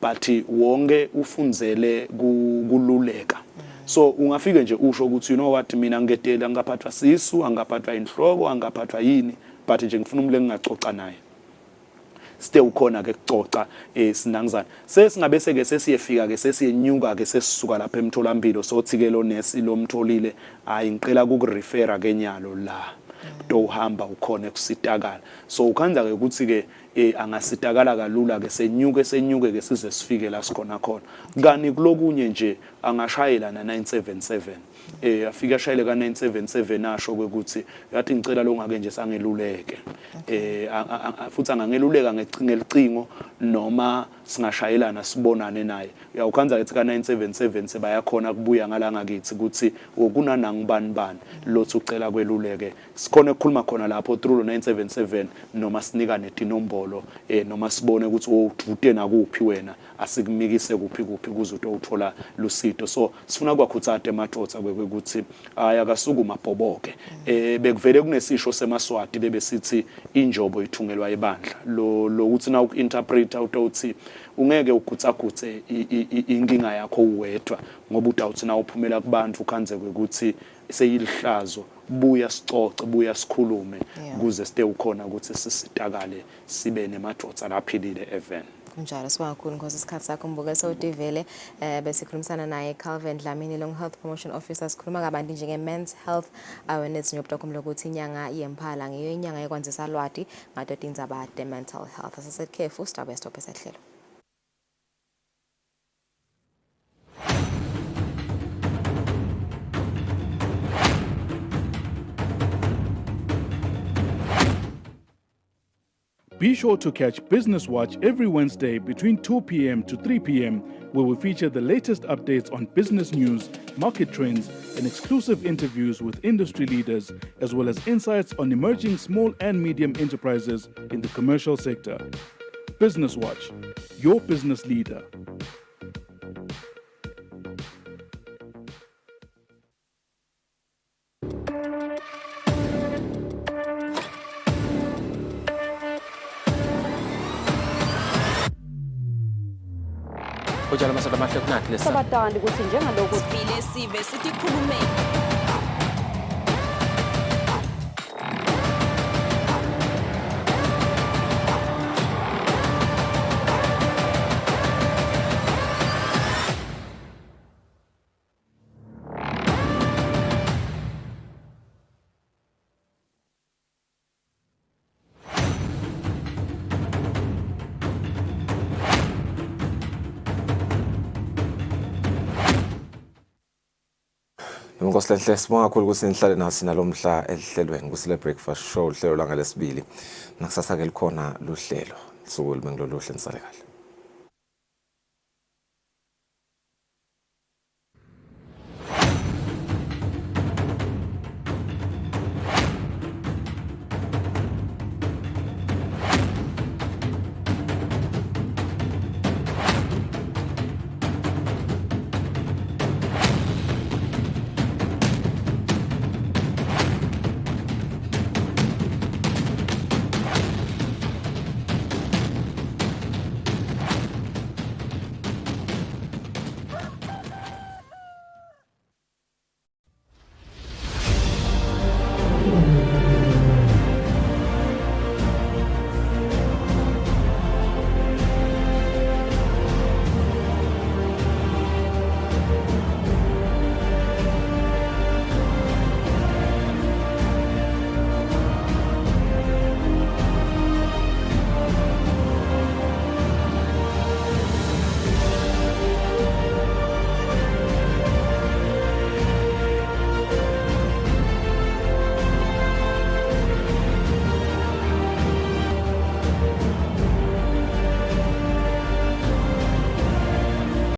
but wonke ufundzele kululeka so ungafike nje usho ukuthi you know what mina ngedela ngaphathwa sisu angaphathwa inhloko angaphathwa yini but nje ngifuna umle ngingacoca naye still ukhona ke kucoca sinangizana sesingabe seke sesiyefika ke sesiyenyuka ke sesisuka lapha emtholampilo sothi ke lo nesi lomtholile hayi ngiqela ukukurefera kenyalo la to uhamba ukhona kusitakala so ukhanza ke ukuthi ke angasitakala kalula ke senyuke ke size sifike la sikhona khona kani kulokunye nje angashayela na 977 afika ashayele ka 977 asho ukuthi yathi ngicela lo ngake nje sangeluleke futhi angangeluleka ngelicingo noma singashayelana sibonane naye uyawukhanza ethi ka 977 sebayakhona kubuya ngalanga kithi ukuthi okunana ngibani bani lothi ucela kweluleke sikhona ukukhuluma khona lapho through 977 noma sinika netinombolo noma sibone ukuthi uvute nakuphi wena asikumikise kuphi kuze utothola lusito so sifuna kwakhuthatha ematotsa kwekuthi ayakasuku mabhoboke bekuvele kunesisho semaswati lebesithi injobo ithungelwa ebandla lo ukuthi na uku-interpreta uthi ungeke ukhutsagutse inkinga yakho uwedwa ngoba udawuthi na uphumela kubantu ukhanze kwekuthi seyilihlazo buya sicoce buya sikhulume kuze site ukhona ukuthi sisitakale sibe nematotsa laphilile even kunjalo siwakhulu ngoba isikhathi sakho mbuka sewutivele bese sikhulumisana naye Calvin Dlamini Long Health Promotion Officer sikhuluma kabanti njenge men's health awareness nyobdokumlo ukuthi inyanga yemphala ngiyo inyanga yekwanzisa lwati ngato indzaba the mental health asasekhefu stop esehlelo Be sure to catch Business Watch every Wednesday between 2 p.m. to 3 p.m., where we feature the latest updates on business news, market trends, and exclusive interviews with industry leaders, as well as insights on emerging small and medium enterprises in the commercial sector. Business Watch, your business leader. Ujala masoda mahle kunathi lesa. Sabatandi ukuthi njengalokho sivile sive sithi khulumeni. Ngosihlenhle sibonga kakhulu ukuthi nihlale nasi nalomhla ehlelweni Kusile breakfast show uhlelo langa lesibili nakusasa ke likhona luhlelo suku libengiloluhle nisale kahle